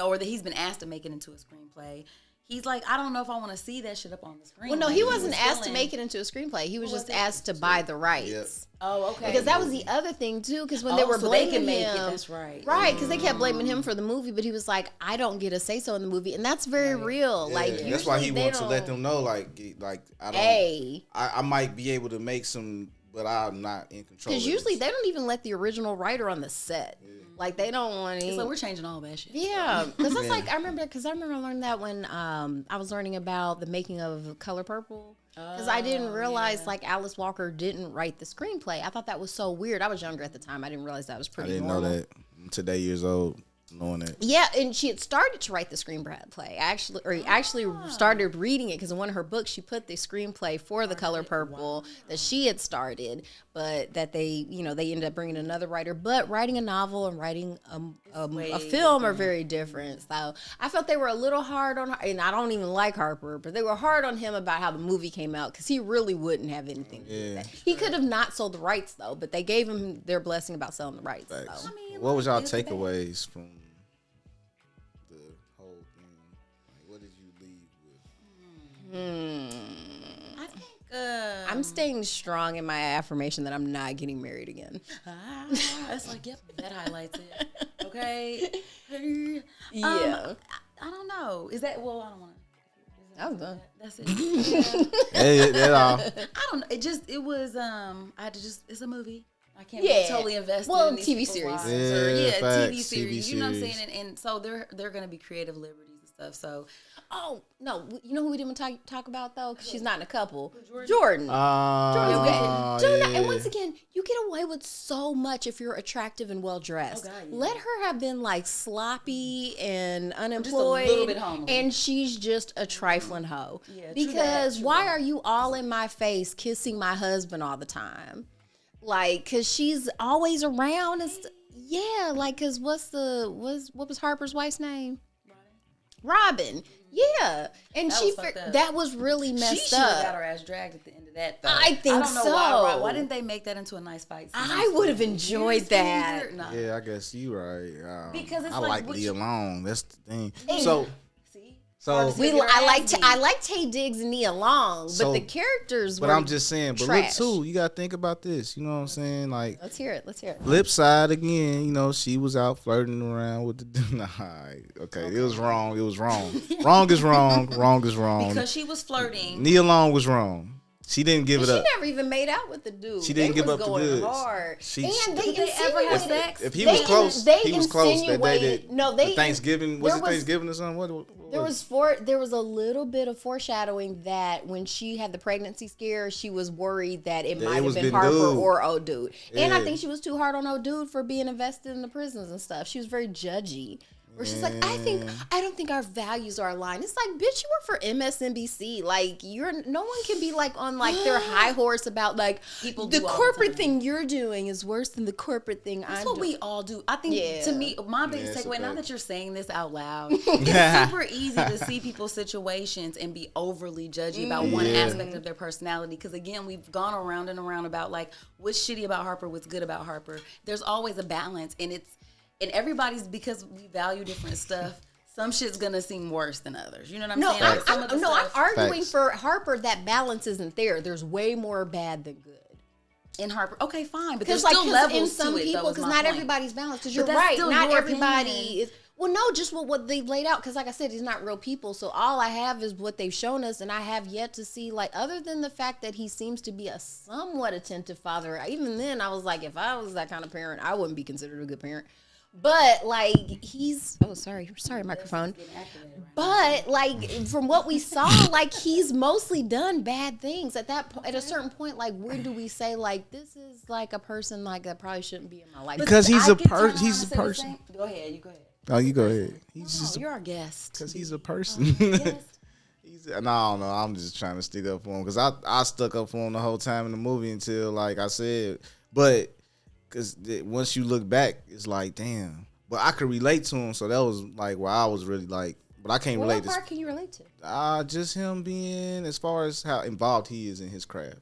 or that he's been asked to make it into a screenplay. He's like, I don't know if I want to see that shit up on the screen. Well, no, he wasn't asked to make it into a screenplay. He was just asked to buy the rights. Yep. Oh, okay. Because that was the other thing too. Because when they were blaming him, that's right. Right, because they kept blaming him for the movie, but he was like, I don't get a say so in the movie, and that's very real. Yeah, like that's why he wants to let them know, like I don't. I might be able to make some, but I'm not in control. Because usually they don't even let the original writer on the set. Yeah. Like they don't want to. It's like we're changing all that shit. Yeah, because that's like I remember learning that when I was learning about the making of Color Purple. Because I didn't realize like Alice Walker didn't write the screenplay. I thought that was so weird. I was younger at the time. I didn't realize that was pretty. I didn't normal. know that. I'm today years old. knowing that. Yeah, and she had started to write the screenplay. Actually started reading it because in one of her books she put the screenplay for The Color Purple that she had started, but that they ended up bringing another writer. But writing a novel and writing a film are very different. So I felt they were a little hard on her, and I don't even like Harper, but they were hard on him about how the movie came out because he really wouldn't have anything to do with that. He could have not sold the rights though, but they gave him their blessing about selling the rights. So. What was y'all takeaways from the whole thing? Like, what did you leave with? I think I'm staying strong in my affirmation that I'm not getting married again. It's like, yep, that highlights it. Okay. Yeah. I don't know. Is that, well, I don't want to. I was done. That's it. That's all. I don't know. It was, I had to it's a movie. I can't be totally invested in these TV people's series. lives. Yeah, TV facts, series. TV You know what I'm series. saying? And so they're going to be creative liberties and stuff. So, Oh, no. You know who we didn't talk about, though? Because she's not in a couple. Jordan. And once again, you get away with so much if you're attractive and well-dressed. Oh, God, yeah. Let her have been, like, sloppy and unemployed. little bit homeless. And she's just a trifling hoe. Yeah, true because that, why are you all in my face kissing my husband all the time? Like, because she's always around. And yeah, like, because what was Harper's wife's name? Robin. Yeah. And that was really messed she should have up. got her ass dragged at the end of that, though. I think I don't know so. Why didn't they make that into a nice fight scene? I would have enjoyed that. No. Yeah, I guess you right. Because it's I like like what Leah you- Long. That's the thing. Hey. So Your ass I like Tay Diggs and Nia Long, but So- the characters but were I'm just saying, but trash. look too, you gotta think about this. You know what I'm saying? Like, Let's hear it. flip side again, she was out flirting around with the nah, okay. It was wrong. Wrong is wrong. Wrong is wrong. Because she was flirting. Nia Long was wrong. She didn't give it She up. never even made out with the dude. She didn't They give was up the going goods. hard. She- And they Did they ever have insinuated. sex? If he was close, They he was close that day. insinuated- no, they- the Thanksgiving was there it was- Thanksgiving or something? What There was a little bit of foreshadowing that when she had the pregnancy scare, she was worried that it That it might have was been the Harper dude. or old dude. And I Yeah. think she was too hard on old dude for being invested in the prisons and stuff. She was very judgy. Where she's like, I don't think our values are aligned. It's like, bitch, you work for MSNBC. Like, no one can be like on like their high horse about like People the do all the corporate time. thing you're doing is worse than the corporate thing That's I'm what doing. we all do. I think, Yeah. to me, my biggest Yeah, it's a takeaway, now fact. that you're saying this out loud, it's super easy to see people's situations and be overly judgy about one Yeah. aspect of their personality. Because, again, we've gone around and around about, like, what's shitty about Harper, what's good about Harper. There's always a balance, and everybody's, because we value different stuff, some shit's gonna seem worse than others. You know what I'm saying? Like, some of the I'm stuff arguing Facts. for Harper that balance isn't there. There's way more bad than good. in Harper, okay, fine, but Because there's still levels in some to it, people, though, is because my not point. everybody's balanced. Because But you're that's right, still not your everybody opinion. is. Well, no, just what they've laid out. Because like I said, he's not real people. So all I have is what they've shown us, and I have yet to see, like, other than the fact that he seems to be a somewhat attentive father. Even then, I was like, if I was that kind of parent, I wouldn't be considered a good parent. But like sorry microphone. But like from what we saw, like he's mostly done bad things. At a certain point, like where do we say like this is like a person like that probably shouldn't be in my life? Because he's I a can turn around he's and a say the person. same- Go ahead, you go ahead. Oh, you go ahead. He's just You're our guest. because he's a person. Yes. No, I'm just trying to stick up for him because I stuck up for him the whole time in the movie until like I said, but because once you look back, it's like damn. But I could relate to him, so that was like where I was really like. But I can't relate What part can you relate to? just him being as far as how involved he is in his craft.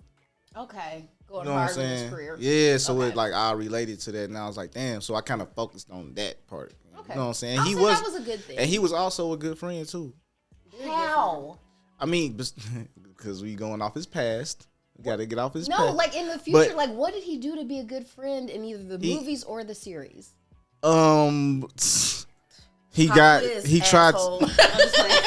Okay, going You know what I'm hard in his saying? career. Yeah, so Okay. it like I related to that, and I was like, damn. So I kind of focused on that part. Okay. You know what I'm saying? I'll He say was, that was a good thing. and he was also a good friend too. How? I mean, because we going off his past. We got to get off his No, past. like in the future, But- like what did he do to be a good friend in either the He- movies or the series? He Pop got quiz, he tried asshole. I'm just saying.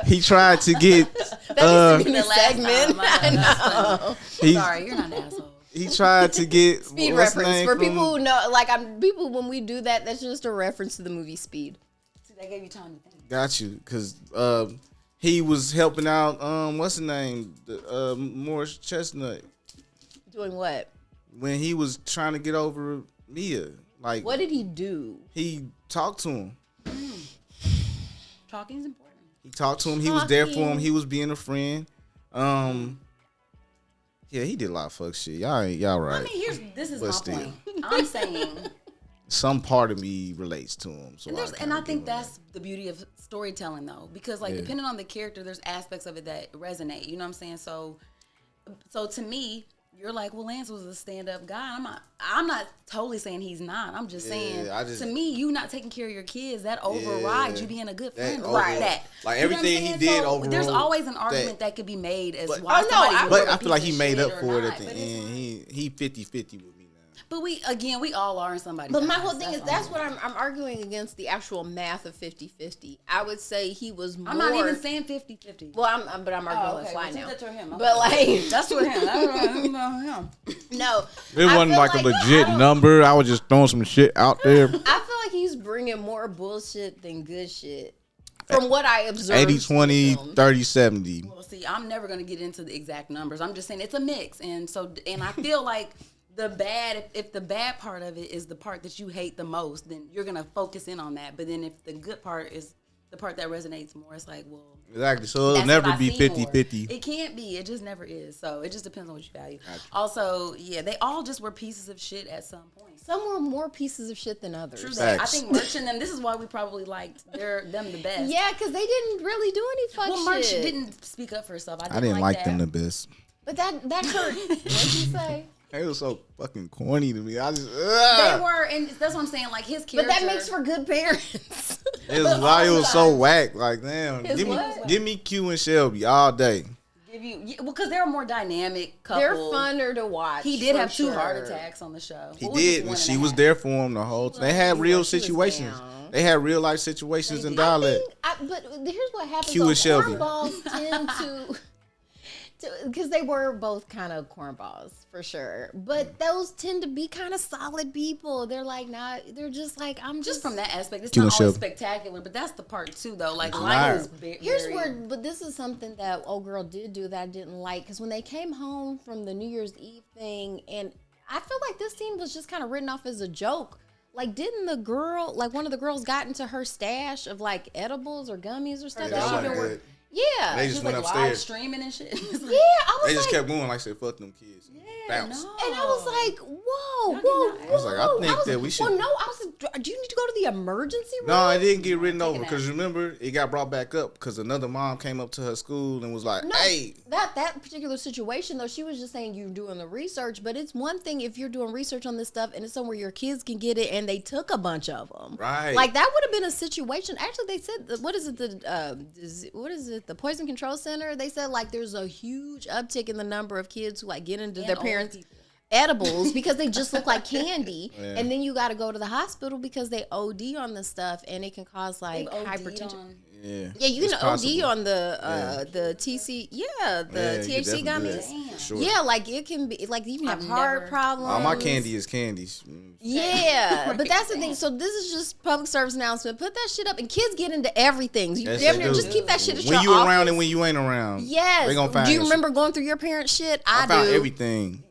he tried to get That used to be The the last segment. time, I know, that's funny. he Sorry, you're not an asshole. he tried to get Speed what's the reference name for from- people who know. Like people when we do that, that's just a reference to the movie Speed. See, they gave you time to think. Got you, because he was helping out. What's the name? Morris Chestnut Doing what? when he was trying to get over Mia. Like, What did he do? he talked to him. Talking's important. He talked to him. He was there for him. Talking. He was being a friend. Yeah, he did a lot of fuck shit. Y'all right. I mean, this is But my still. point. I'm saying, Some part of me relates to him. So and I think that's the beauty of storytelling, though, because like Yeah. depending on the character, there's aspects of it that resonate. You know what I'm saying? So to me, you're like, well, Lance was a stand-up guy. I'm not totally saying he's not. I'm just saying, to me, you not taking care of your kids, that overrides you being a good friend. Right. That. Like, You know what I'm everything he saying? did So overruled there's always an argument that could be made as But- why Oh, no, somebody I- was But a I feel like piece he of made shit up or for it not. at the But end. He 50-50 with me now. But we all are in somebody's But my eyes. whole thing is all. that's what I'm arguing against the actual math of 50-50. I would say he was more. I'm not even saying 50-50. Well, I'm arguing Oh, with okay. Fly Well, now. that's to him. But like, That's to him. That's about him. no, It I wasn't feel like a I legit don't- number. I was just throwing some shit out there. I feel like he's bringing more bullshit than good shit. From what I observed. 80-20, 30-70. Well, see, I'm never gonna get into the exact numbers. I'm just saying it's a mix, and I feel like if the bad part of it is the part that you hate the most, then you're gonna focus in on that. But then if the good part is the part that resonates more, it's like, well, Exactly. So it'll that's never what I be see more. 50-50. It can't be. It just never is. So it just depends on what you value. Also, yeah, they all just were pieces of shit at some point. Some were more pieces of shit than others. True that. I Facts. think Merch and them. This is why we probably liked them the best. Yeah, because they didn't really do any fuck Well, Merch shit. didn't speak up for herself. I didn't like that. them the best. But that hurt. What'd you say? It was so fucking corny to me. I just They were, and that's what I'm saying. Like his But character. that makes for good parents. it was why it was so whack. Like, damn, His what? give me Q and Shelby all day. Because they're a more dynamic couple. They're funner to watch. He did for have two sure. heart attacks on the show. He What was it, did, one and and she a was half? there for him the whole time. They had real she was situations. down. They had real life situations in dialect. But here's what happens. Q though. and Shelby. Cornballs tend to because they were both kind of cornballs for sure. But those tend to be kind of solid people. They're like not. They're just like I'm Just from that aspect, it's Q not and always Shelby. spectacular, but that's the part too, though. Like It's life not. is very. Here's where, but this is something that old girl did do that I didn't like because when they came home from the New Year's Eve thing, and I feel like this scene was just kind of written off as a joke. Like, didn't the girl, like one of the girls, got into her stash of like edibles or gummies or stuff? Yeah, that she like been that. work- Yeah, They She's just like went live upstairs. streaming and shit. It's like, yeah. I was They just like, kept going like say fuck them kids. Bounce. no. and I was like, whoa, Y'all whoa, cannot- whoa. I was like, I think that we should- Well, no, I was like, do you need to go to the emergency room? No, it didn't get written over Taking because remember it got brought back up because another mom came up to her school and was like, No, "Hey, that particular situation though, she was just saying you're doing the research, but it's one thing if you're doing research on this stuff and it's somewhere your kids can get it, and they took a bunch of them. Right. Like that would have been a situation. Actually, they said what is it? The Poison Control Center? They said like there's a huge uptick in the number of kids who like get into And their old parents' people. edibles because they just look like candy, Yeah. and then you got to go to the hospital because they OD on this stuff, and it can cause like They've OD'd hypertension. on- yeah, Yeah, you it's can possible." OD on the TC, the Yeah, you THC definitely do gummies. that. Damn. Sure. Yeah, like it can be like you can have I've heart never- problems. All my candy is candies. Yeah, Right. but that's the thing. So this is just public service announcement. Put that shit up, and kids get into everything. You Yes, damn they near do. just keep that shit at When your you office. around and when you ain't around. Yes. They gonna find Do you that remember going through your parents' shit? I found do. everything.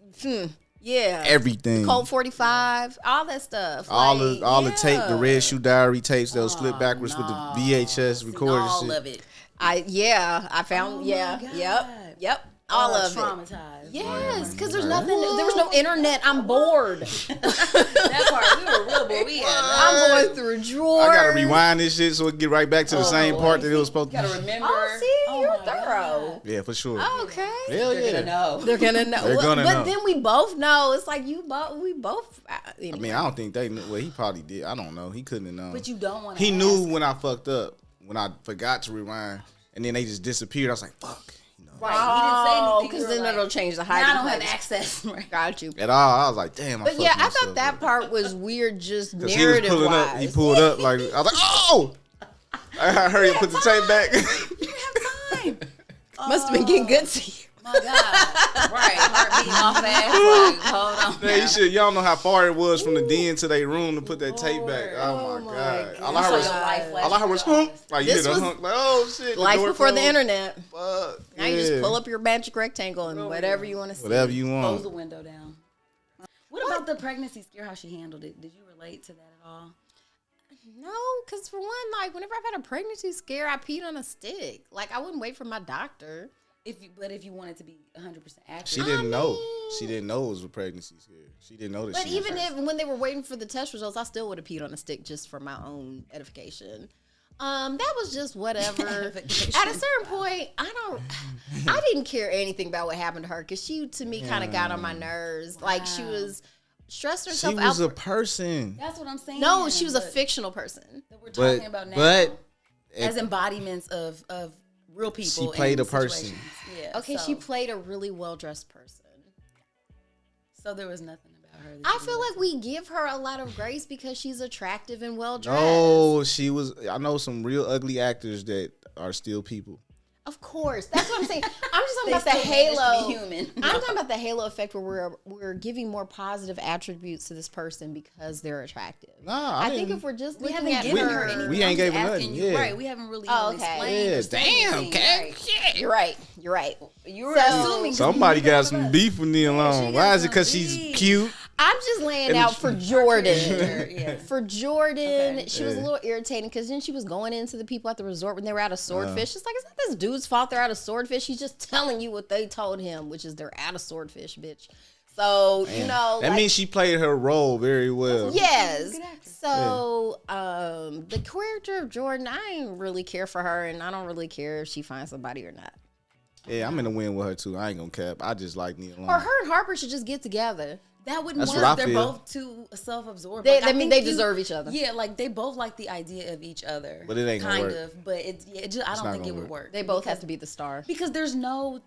Yeah. Everything. Colt 45, all that stuff. all Like, the tape, the yeah. Red Shoe Diary tapes that was flipped backwards with the VHS recorder all shit. of it. I found. Oh my yeah. God. Yep. All of it. Traumatized. Yes, because there's nothing. There was no internet. I'm bored. That part, we were real boy. We had. I'm going through drawers. I gotta rewind this shit so it get right back to the same part that it was supposed You gotta to. remember. Oh, see, you're my thorough. Yeah, for sure. Okay. Hell They're yeah. gonna know. They're gonna know. They're gonna but know. then we both know. It's like we both. I mean, I don't think they knew. Well, he probably did. I don't know. He couldn't have known. But you don't want to. He knew when I fucked up, when I forgot to rewind, and then they just disappeared. I was like, fuck. You know, Right. He didn't say anything. because You were then like, it'll change the now hiding I don't have place. access. Right. Got you. at all. I was like, damn. But yeah, I thought that part was weird, just Because he was narrative pulling wise. up. He pulled up like, I was like, oh! I hurry up, put the tape back. You have time. Must have been getting good to you. My God. Right. Heart beating off fast. Like, hold on. Man, you should, y'all know how far it was from the den to their room to put that tape back. Oh my God. All I heard was, Your life flashed all I heard was before your hunk. eyes. Like, you This hear the was hunk. Like, oh shit. Life door before the closed. internet. Fuck. Now you just yeah. pull up your magic rectangle and whatever you want to see. Whatever you Close the want. window down. What about the pregnancy scare? How she handled it? Did you relate to that at all? No, because for one, like, whenever I've had a pregnancy scare, I peed on a stick. Like, I wouldn't wait for my doctor. If you wanted to be 100% accurate, She didn't know. She didn't know it was a pregnancy scare. She didn't know that. But even when they were waiting for the test results, I still would have peed on a stick just for my own edification. That was just whatever. At a certain point, I didn't care anything about what happened to her because she, to me, kind of got on my nerves. Wow. Like, she was stressing herself out. She was a person. That's what I'm saying. No, she was a fictional person. That we're talking about now. As embodiments of real people. She played a person. Yeah. Okay, so she played a really well-dressed person. So there was nothing about her. I feel like we give her a lot of grace because she's attractive and well-dressed. No, she was. I know some real ugly actors that are still people. Of course, that's what I'm saying. I'm just talking about the halo. Human. I'm talking about the halo effect where we're giving more positive attributes to this person because they're attractive. Nah, I think if we're just we looking haven't at given her, her anything. We ain't gave her asking nothing. You, Yeah. right. We haven't really okay. Yeah, damn, okay. Right. You're right. You're right. You were assuming Somebody got some beef with me alone. Why is it because she's cute? I'm just laying out for Jordan. Yeah. For Jordan, Okay. she was a little irritating because then she was going into the people at the resort when they were out of swordfish. It's like, it's not this dude's fault they're out of swordfish. He's just telling you what they told him, which is they're out of swordfish, bitch. So, Man. you know. That means she played her role very well. Yes. So, the character of Jordan, I ain't really care for her, and I don't really care if she finds somebody or not. Yeah, I'm in the win with her too. I ain't gonna cap. I just like Nia Long. Or her and Harper should just get together. That wouldn't That's work. what I They're feel. both too self-absorbed. They I mean, think they deserve each other. Yeah, like they both like the idea of each other. But it ain't gonna kind work. of. But it just I don't not think it gonna would work. They both have to be the star. Because there's no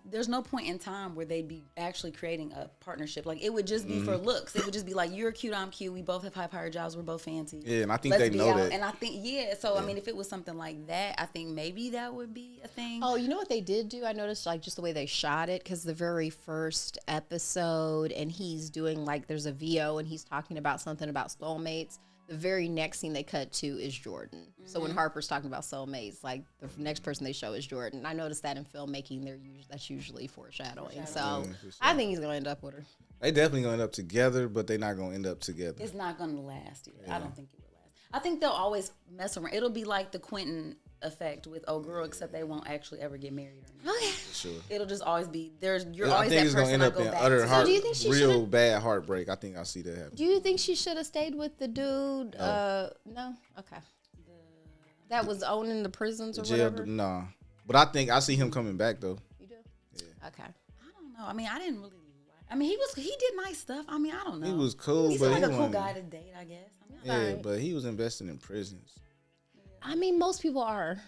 point in time where they'd be actually creating a partnership. Like it would just be for looks. It would just be like you're cute, I'm cute. We both have high-powered jobs. We're both fancy. Yeah, and I think Let's they be know out. that. And I think So I mean, if it was something like that, I think maybe that would be a thing. Oh, you know what they did do? I noticed like just the way they shot it, because the very first episode, and he's doing like there's a VO and he's talking about something about soulmates. The very next scene they cut to is Jordan. So when Harper's talking about soulmates, like the next person they show is Jordan. I noticed that in filmmaking, that's usually foreshadowing. So for sure. I think he's gonna end up with her. They definitely gonna end up together, but they're not gonna end up together. It's not going to last either. I don't think it will last. I think they'll always mess around. It'll be like the Quentin effect with Oh Girl, except they won't actually ever get married or anything. Okay. For sure. It'll just always be there's. You're I always think that it's gonna person end I up go in back utter to. heart, do you think she real should've- bad heartbreak. I think I see that happen. Do you think she should have stayed with the dude? No. Okay. That was owning the prisons or Jail, whatever. nah. But I think I see him coming back though. You do? Yeah. Okay. I don't know. I mean, I didn't really. I mean, he did nice stuff. I mean, I don't know. He was cool, He's but like he a cool wasn't. guy to date, I guess. I mean, Yeah, Right. but he was investing in prisons. I mean, most people are.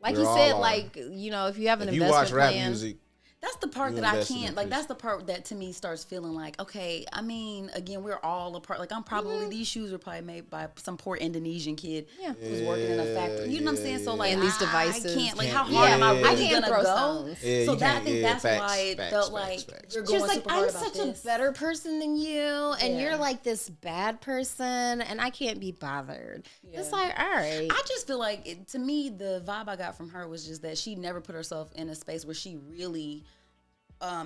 Like We're you all said, are. like, you know, if you have an If you investment watch rap plan, music, that's the part You that I invested in can't. Like, prison. that's the part that to me starts feeling like, okay. I mean, again, we're all a part. Like, I'm probably these shoes were probably made by some poor Indonesian kid Yeah. who's working in a factory. You know what I'm saying? So like, And these I devices. can't. Like, how Can't- hard am I yeah. really I can't gonna throw go? stones. Yeah, So you that, I can't- think yeah, that's facts, why it facts, felt facts, like facts. you're She going was like, super hard I'm about such this. a better person than you, and Yeah. you're like this bad person, and I can't be bothered. It's Yeah. like, all right. I just feel like, to me, the vibe I got from her was just that she never put herself in a space where she really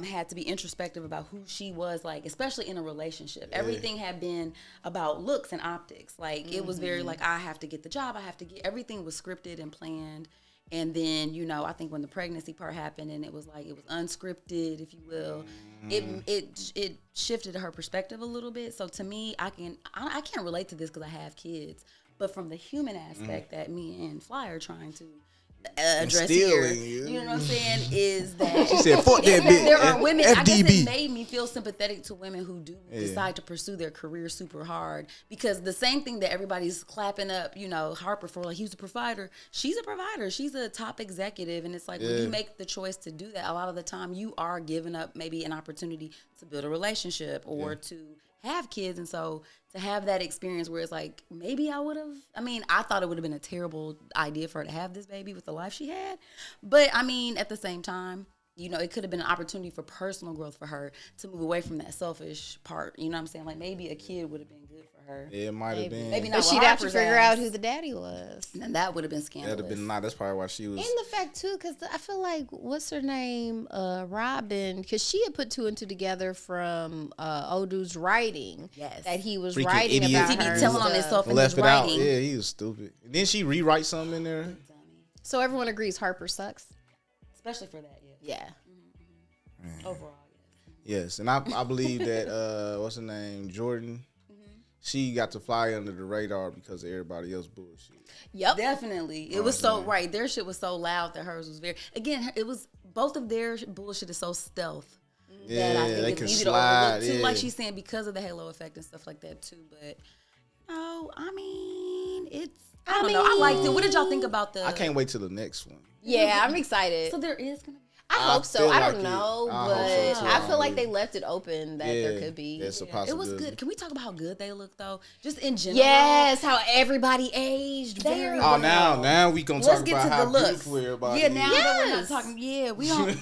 had to be introspective about who she was, like, especially in a relationship. Everything had been about looks and optics. Like, it was very like, I have to get the job, everything was scripted and planned. And then, you know, I think when the pregnancy part happened and it was like, it was unscripted, if you will, it shifted her perspective a little bit. So to me, I can't relate to this because I have kids. But from the human aspect that me and Fly are trying to address here, Instilling you. you know what I'm saying, is that She said, "Fuck that bitch." there are women. I guess FDB. it made me feel sympathetic to women who do decide to pursue their career super hard, because the same thing that everybody's clapping up, you know, Harper for, like, he's a provider. She's a provider. She's a top executive, and it's like when you make the choice to do that, a lot of the time you are giving up maybe an opportunity to build a relationship or to have kids. And so to have that experience where it's like, maybe I thought it would have been a terrible idea for her to have this baby with the life she had. But I mean, at the same time, you know, it could have been an opportunity for personal growth for her to move away from that selfish part. You know what I'm saying? Like, maybe a kid would have been good for for her. Yeah, it might have been. Maybe not. But with she'd have to Harper's figure ass. out who the daddy was. And that would have been scandalous. That'd have been not. That's probably why she was. And the fact too, because I feel like what's her name, Robin, because she had put two and two together from Odu's writing. Yes. That he was Freaking writing idiot. about He be her. telling on stuff. himself in left his it out. writing. Yeah, he was stupid. And then she rewrite something in there. So everyone agrees Harper sucks. Especially for that, yeah. Yeah. Overall, Yes, and I believe that what's her name, Jordan. She got to fly under the radar because of everybody else bullshit. Yep. Definitely. It was so right. Their shit was so loud that hers was very. Again, it was both of their bullshit is so stealth. Yeah, that I they think can it's easy to slide. overlook too. Yeah. Like she's saying, because of the halo effect and stuff like that too. But no, I mean, it's. I don't know. I liked it. What did y'all think about the? I can't wait till the next one. Yeah, I'm excited. So there is gonna be. I hope so. feel I like don't it. know, I but hope so, too. I feel I like they believe. left it open that there could be. That's a It possibility. was good. Can we talk about how good they look though? Just in general. Yes, how everybody aged very They're- Oh, well. now we gonna Let's talk get about to how the looks. beautiful everybody Yeah, now that we're not Yes. talking. Yeah, we don't.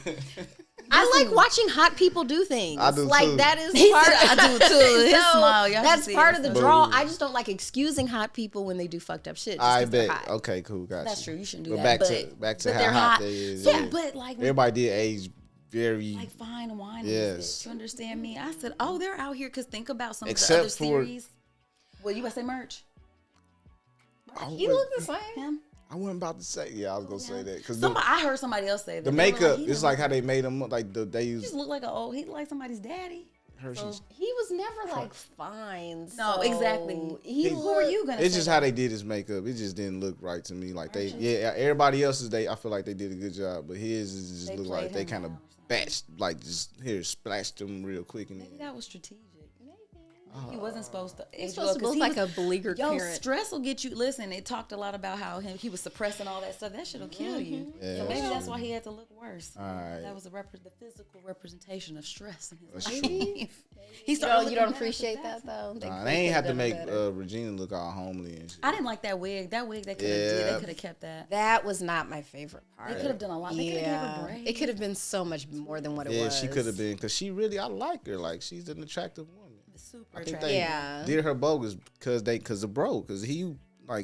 I like watching hot people do things. I do, like too. that is He part said, of I do, too. His So, smile, y'all that's should see part it. of the But- draw. I just don't like excusing hot people when they do fucked up shit. Just I 'cause they're bet. hot. Okay, cool, got That's true. You shouldn't do But that. back to but how they're hot they is. Yeah, but like everybody did age very. like fine wine. Yes. Yes. You understand me? I said, oh, they're out here because think about some Except of the other for- series. Well, you about to say merch? You look the same. Him? I wasn't about to say. Yeah, I was gonna say that because I heard somebody else say that. the They were like, makeup he is don't like look- how they made them look like they He just use look like he like somebody's daddy. Hershey's. He was never like fine. No, so exactly. He Who are you gonna? It's say just that? how they did his makeup. It just didn't look right to me. Like everybody else's, I feel like they did a good job, but his is just They look played like they him kind of down or something. batched, like just here splashed them real quick and Maybe then. that was strategic. He wasn't supposed to. He's supposed to look like a beleaguered Yo, parent. stress will get you. Listen, it talked a lot about how he was suppressing all that stuff. That shit'll kill you. Yeah, So maybe that's that's true. why he had to look worse. Alright. That was the physical representation of stress in his That's life. He You started don't looking bad appreciate for that though. They could've ain't have to done make better. Regina look all homely and shit. I didn't like that wig. That wig they could have Yeah. they could have kept that. That was not my favorite part. They could have done a lot. They could have gave her braids. It could have been so much more than what it Yeah, was. she could have been because she really, I like her. Like she's an attractive woman. Super I think attractive. they Yeah. did her bogus because of bro, because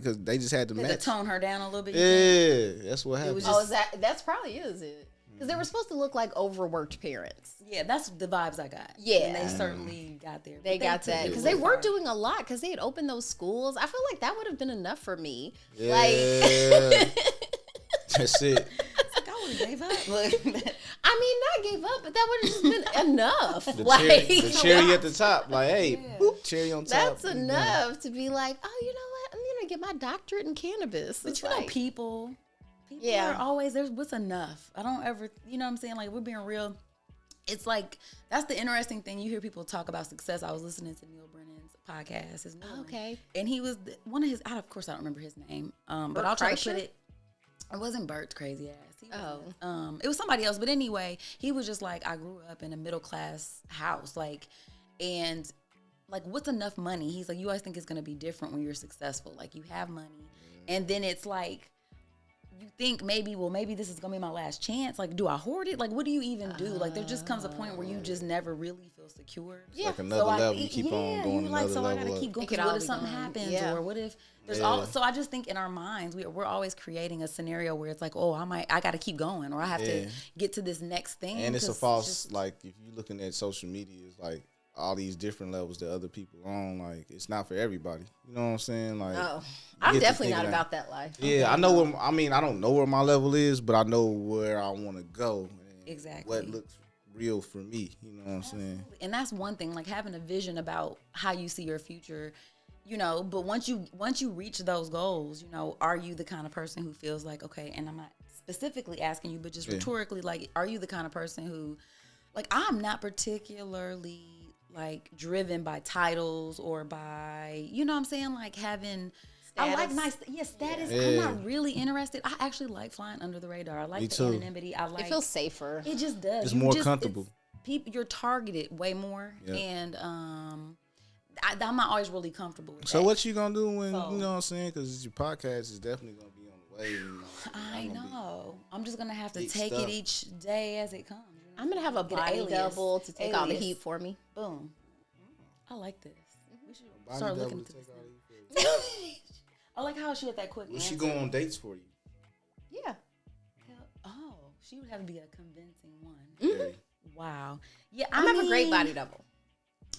cause they just had to They had match. to tone her down a little bit. you think? Yeah, that's what happened. was Oh, is that's probably is it? Because they were supposed to look like overworked parents. Yeah, that's the vibes I got. Yeah. And they certainly got there. They But got took that it because so they were far. doing a lot because they had opened those schools. I feel like that would have been enough for me. Yeah. Like, That's it. Like, I would have gave up. Look, I mean, not gave up, but that would have just been enough. The, like, the cherry at the top. Like, hey, boop, cherry on top. that's enough to be like, oh, you know what? I'm gonna get my doctorate in cannabis. but It's you know, like, people Yeah. are always there's what's enough. I don't ever, you know what I'm saying? Like, we're being real. It's like that's the interesting thing. You hear people talk about success. I was listening to Neil Brennan's podcast. His new one. Okay. And he was one of his. Of course, I don't remember his name. But Bert I'll try to Kreischer? put it. It wasn't Bert's crazy ass. He Oh. wasn't. It was somebody else. But anyway, he was just like, I grew up in a middle class house, like, and like, what's enough money? He's like, you always think it's gonna be different when you're successful. Like, you have money, and then it's like, you think maybe this is gonna be my last chance. Like, do I hoard it? Like, what do you even do? Like, there just comes a point where you just never really feel secure. Yeah. Like another level. You keep on going you like, another so I level gotta up. keep going. It could 'Cause what all if be something gone. happens, Yeah. or what if there's Yeah. all? So I just think in our minds we're always creating a scenario where it's like, oh, I gotta keep going, or I have Yeah. to get to this next thing. And it's a 'cause false, just- like, if you're looking at social media, it's like all these different levels that other people are on. Like, it's not for everybody. You know what I'm saying? Like, oh, you I'm get to definitely not thinking about that life. Yeah, I know where. I mean, I don't know where my level is, but I know where I want to go. And Exactly. what looks real for me. You know what I'm saying? And that's one thing, like having a vision about how you see your future, you know. But once you reach those goals, you know, are you the kind of person who feels like, okay, and I'm not specifically asking you, but just rhetorically, like, are you the kind of person who, like, I'm not particularly like driven by titles or by, you know what I'm saying, like having. I like status. Yeah. I'm not really interested. I actually like flying under the radar. I like Me the too. anonymity. I like It feels safer. it just does. It's You more just- comfortable. People, you're targeted way more, Yep. and I'm not always really comfortable with So that. what you gonna do when So- you know what I'm saying? Because your podcast is definitely gonna be on the way. And, I I'm gonna be- know. I'm just gonna have to big take stuff. it each day as it comes. you know? I'm gonna have a Get an body alias. double to take all the Alias. heat for me. Boom. I like this. We We should start looking into this. I like how she had that quick. Will answer. she go on dates for you? Yeah. Oh, she would have to be a convincing one. Yeah. Wow. Yeah, I have a great body double.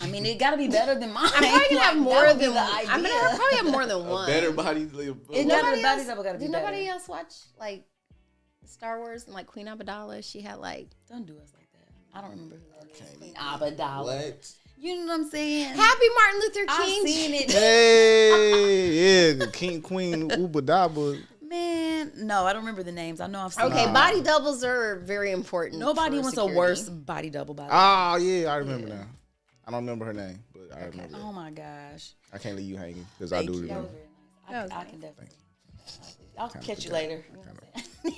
I mean, it got to be better than mine. I'm probably gonna have more than the I'm gonna probably have more than one. Better body. It gotta, Nobody body else- double got to be Did better. nobody else watch like Star Wars and like Queen Amidala? She had like Don't do us like that. I don't remember who that is. Can't Queen even- Amidala. What? You know what I'm saying? Happy Martin Luther I King. seen it. Hey, yeah, King Queen Ubadaba. Man, no, I don't remember the names. I know I've seen Okay, it. body doubles are very important. Nobody for wants security. a worse body double by the way. Oh yeah, I remember now. I don't remember her name, but I remember. Oh my gosh. I can't leave you hanging because I Thank do you. That was remember. very nice. I can definitely. I'll catch you later. You know what I'm saying?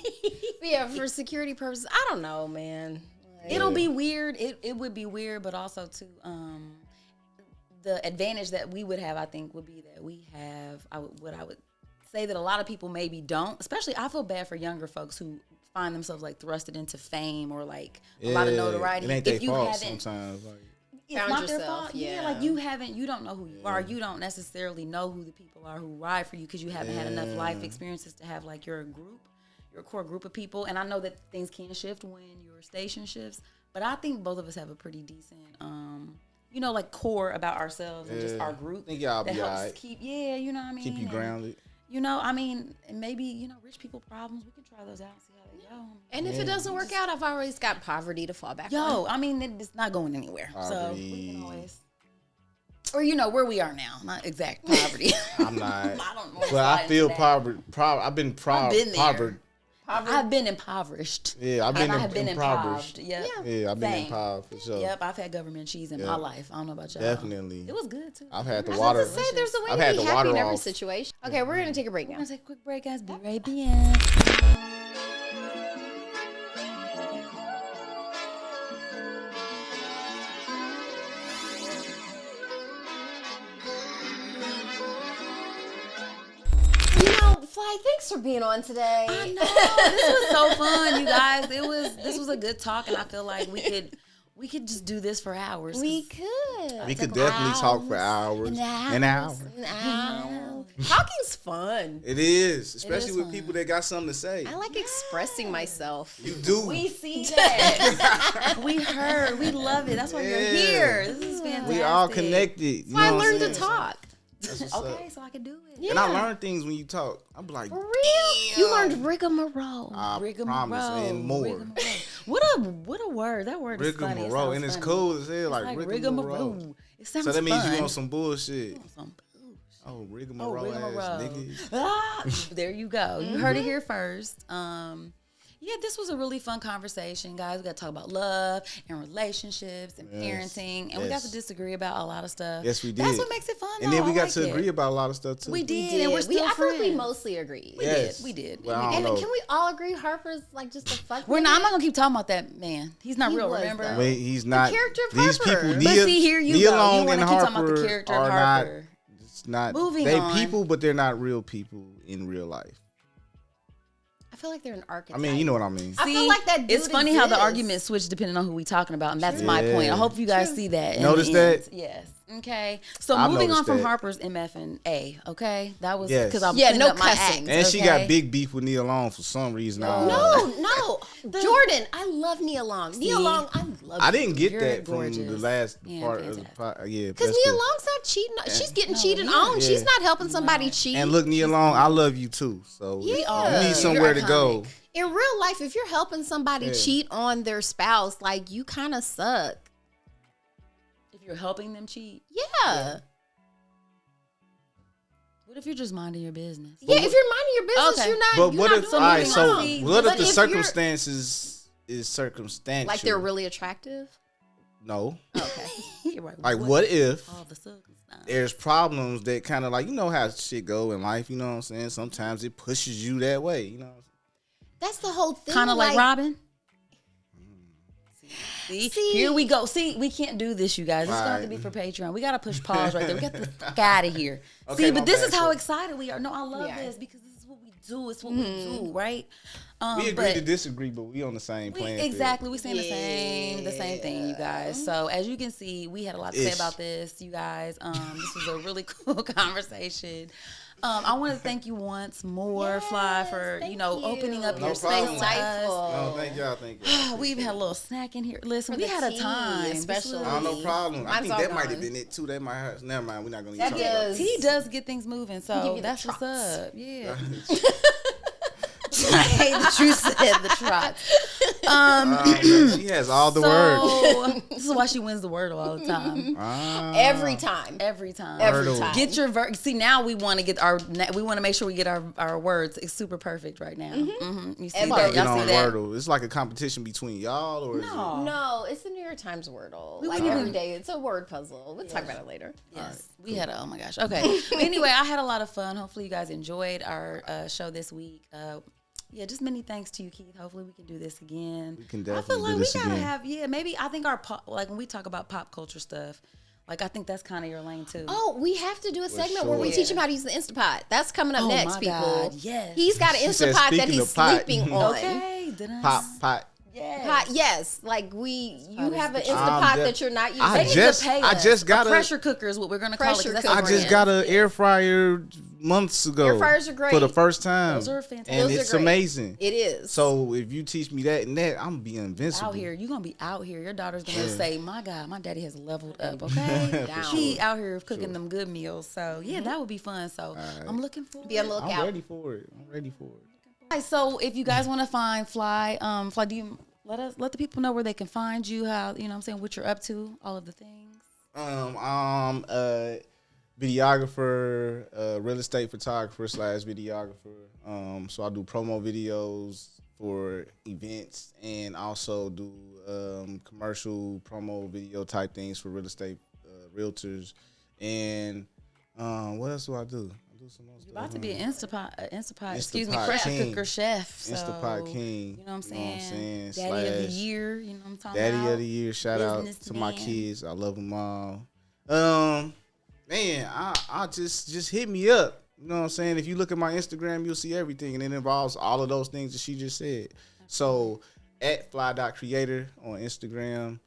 But yeah, for security purposes, I don't know, man. Like, It'll be weird. It would be weird, but also too, the advantage that we would have, I think, would be that we have. What I would say that a lot of people maybe don't. Especially, I feel bad for younger folks who find themselves like thrusted into fame or like a lot of notoriety. It ain't if their you fault haven't, sometimes. Like, it's Found not their yourself, fault. yeah. Like you don't know who you are. You don't necessarily know who the people are who ride for you because you haven't had enough life experiences to have like your group, your core group of people. And I know that things can shift when your station shifts, but I think both of us have a pretty decent, like core about ourselves and just our group. I think y'all that be helps alright. keep, you know what I mean? Keep you And, grounded. and maybe, rich people problems, we can try those out and see how they go. And if it doesn't work out, I've always got poverty to fall back on. Yo, I mean, it's not going anywhere. So Poverty. we can always, or where we are now, not exact poverty. I'm not. I don't know. But I feel poverty. I've been I've been there. poverty. I've been impoverished. Yeah, I've been And I have been impoverished. Yep. Yeah, I've been Same. impoverished for sure. Yep, I've had government cheese in my life. I don't know about y'all. Definitely. It was good too. I've had the I was water. about to say there's a way I've to had be the happy water in every off. situation. Okay, we're gonna take a break We're now. gonna take a quick break, guys. Be right back. Fly, thanks for being on today. I know this was so fun, you guys. This was a good talk, and I feel like we could just do this for hours. We could. We could definitely talk for hours and hours. Talking's fun. It is, especially with fun. people that got something to say. I like expressing myself. You do. We see that. We heard. We love it. That's why you're Yeah. here. This is fantastic. We all connected. You know I what I'm learned to saying? talk. That's what's Okay, up. so I can do it. Yeah. And I learn things when you talk. I'm like, For real? You learned rigmarole. I Rigmarole. promise, and more. Rigmarole. What a word. That word is funny. Rigmarole, and it's cool as hell, like rigmarole. It sounds So that means fun. you on some bullshit. Some Oh, rigmarole, rigmarole. ass niggas. Ah, there you go. You heard it here first. Yeah, this was a really fun conversation, guys. We got to talk about love and relationships and Yes. parenting, and we got Yes. to disagree about a lot of stuff. Yes, we did. That's what makes it fun. And then though. we I got like to it. agree about a lot of stuff too. We did, and we're still I feel like we friends. mostly agreed. Yes. We did. Well, I don't And know. can we all agree Harper's like just a fuck? I'm not gonna keep talking about that man. He's not He real. was, Remember? though. Wait, he's not. character of These Harper. people, But Nia, see, here you Nia go. You Long wanna and keep talking about the Harper character of are Harper. not. It's not. Moving they on. people, but they're not real people in real life. I feel like they're an archetype. I mean, you know what I mean. I feel like that dude It's funny how the exists. arguments switch depending on who we talking about, and that's my point. I hope you guys see that. in Notice the that? end. Yes. Okay. So I've moving on noticed from that. Harper's MF and A. Okay, that was Yes. because I'm Yeah, cleaning no up my cussing. act, And she okay? got big beef with Nia Long for some reason. I don't know. No, Jordan, I love Nia Long. Nia Long, I love. I didn't get You're that from gorgeous. the last Yeah, part of the fantastic. part. Yeah, Because that's Nia good. Long's not cheating. She's getting No, cheated yeah. on. She's Yeah. not helping somebody cheat. And look, Nia Long, I love you too. So Yeah. you need somewhere to go. in real life, if you're helping somebody Yeah. cheat on their spouse, like you kind of suck. If you're helping them cheat, Yeah. what if you're just minding your business? Yeah, if you're minding your business, Okay. you're not. But you're what not if? doing All right, anything so wrong. what But if the you're- circumstances is circumstantial? like they're really attractive? No. Okay. You're right. Like what if All the circumstances. there's problems that kind of like, you know how shit go in life, you know what I'm saying? Sometimes it pushes you that way, you know what I'm saying? That's the whole thing. Kind of like Robin. See, See. here we go. See, we can't do this, you guys. This is gonna have to Right. be for Patreon. We gotta push pause right there. We got the fuck out of here. Okay, See, my but this bad, is how so- excited we are. No, I love Yeah. this because this is what we do. It's what we do, right? We agree to disagree, but we on the same playing field. Exactly. We saying the same thing, you guys. So as you can see, we had a lot to say about this, you guys. This was a really cool conversation. I want to thank you once more, Fly, for opening up your space to us. No, thank y'all. We've had a little snack in here. Listen, we had a time, especially. No problem. I think that might have gone. been it too. That might have. Never mind. We're not gonna talk about it. He does get things moving, so that's what's up. Yeah. I hate that you said the trots. She has all the words. This is why she wins the Wordle all the time. Every time. Every time. Get your See, now we want to get we want to make sure we get our words. It's super perfect right now. You see that? Get Y'all on see that? Wordle. It's like a competition between y'all, or No, it's the New York Times Wordle. Like every day, it's a word puzzle. We'll talk about it later. Yes, we had oh my gosh. Okay. But anyway, I had a lot of fun. Hopefully, you guys enjoyed our show this week. Yeah, just many thanks to you, Keith. Hopefully we can do this again. We can definitely do this again. Maybe I think our when we talk about pop culture stuff, like I think that's kind of your lane too. Oh, we have to do a segment where we teach him how to use the Instapot. That's coming up next, my people. God, yes. He's got an Instapot that he's sleeping on. Okay, pot. Yes, like you have an Instapot that you're not using. I just got a pressure cooker is what we're gonna call it. I just got an air fryer months ago. Air fryers are great for the first time. Those are fantastic, and it's amazing. It is. So if you teach me that and that, I'm gonna be invincible. Out here, you're gonna be out here. Your daughter's gonna say, "My God, my daddy has leveled up." Okay, he out here cooking them good meals. So yeah, that would be fun. So I'm looking forward. Be on the lookout. I'm ready for it. Right, so if you guys want to find Fly, do you? Let the people know where they can find you, how, what I'm saying, what you're up to, all of the things. I'm a videographer, real estate photographer / videographer. So I do promo videos for events and also do commercial promo video type things for real estate realtors. And what else do I do? You're about to be an Instapot, pressure king. cooker chef. So, Instapot king. You know what I'm saying? Daddy of the year. You know what I'm talking about? Daddy of the year. Shout out to my kids. I love them all. Man, I just hit me up. You know what I'm saying? If you look at my Instagram, you'll see everything, and it involves all of those things that she just said. So at fly.creator on Instagram.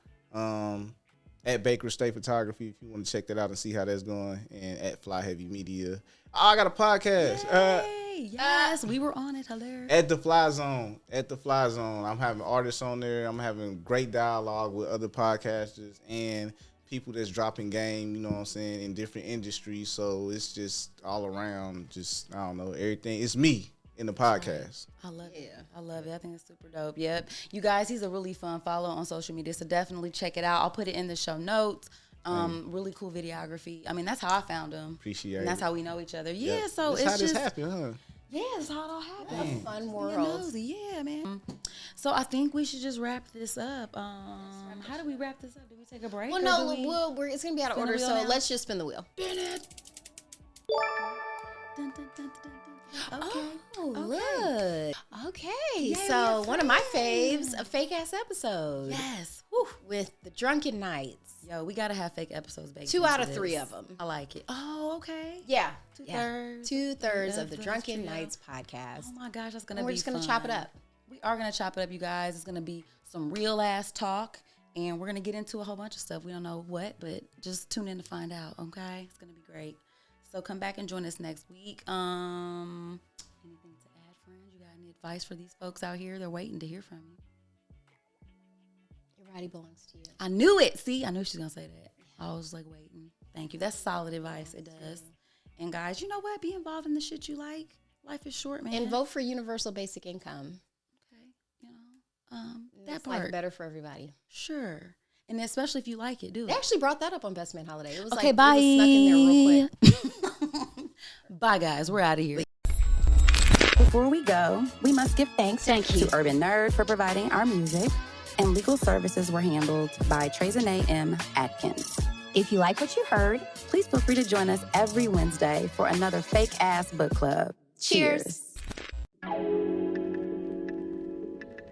At Baker State Photography, if you want to check that out and see how that's going, and at Fly Heavy Media. I got a podcast. Yes, we were on it. Hilarious. At the Fly Zone. I'm having artists on there. I'm having great dialogue with other podcasters and people that's dropping game, you know what I'm saying, in different industries. So it's just all around, I don't know, everything. It's me in the podcast. I love it. I love it. I think it's super dope. Yep. You guys, he's a really fun follow on social media, so definitely check it out. I'll put it in the show notes. Really cool videography. I mean, that's how I found him. Appreciate it. And that's how we know each other. Yeah, so that's it's how just this happened, huh? Yeah, it's how it all happened. It's a fun world. Yeah, man. So I think we should just wrap this up. How do we wrap this up? Do we take a break? Well, no, it's going to be out of order, so let's just spin the wheel. Spin it. Dun, dun, dun, dun, dun. Okay. Look. Okay. So one of my faves, a fake ass episode. Yes. Whew. With the Drunken Nights. Yo, we gotta have fake episodes, baby. 2 out of 3 of them. I like it. Oh, okay. Yeah. 2/3. 2/3 of the Drunken Nights podcast. Oh my gosh, that's gonna be. We're just gonna chop it up. We are gonna chop it up, you guys. It's gonna be some real ass talk, and we're gonna get into a whole bunch of stuff. We don't know what, but just tune in to find out. Okay, it's gonna be great. So come back and join us next week. Anything to add, friends? You got any advice for these folks out here? They're waiting to hear from you. Your body belongs to you. I knew it. See, I knew she was gonna say that. I was like waiting. Thank you. That's solid advice. It does. And guys, you know what? Be involved in the shit you like. Life is short, man. And vote for universal basic income. Okay. You know, that Makes part life better for everybody. Sure. And especially if you like it, do They it. actually brought that up on Best Man Holiday. It was Okay, like bye. it was snuck in there real quick. Bye, guys. We're out of here. Before we go, we must give thanks to Urban Nerd for providing our music, and legal services were handled by Trezanae M. Atkins. If you like what you heard, please feel free to join us every Wednesday for another fake-ass book club. Cheers.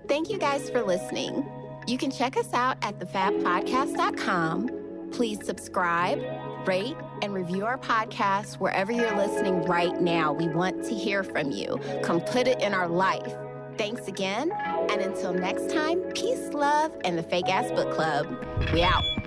Thank you guys for listening. You can check us out at thefabpodcast.com. Please subscribe, rate, and review our podcast wherever you're listening right now. We want to hear from you. Come put it in our life. Thanks again, and until next time, peace, love, and the Fake Ass Book Club. We out.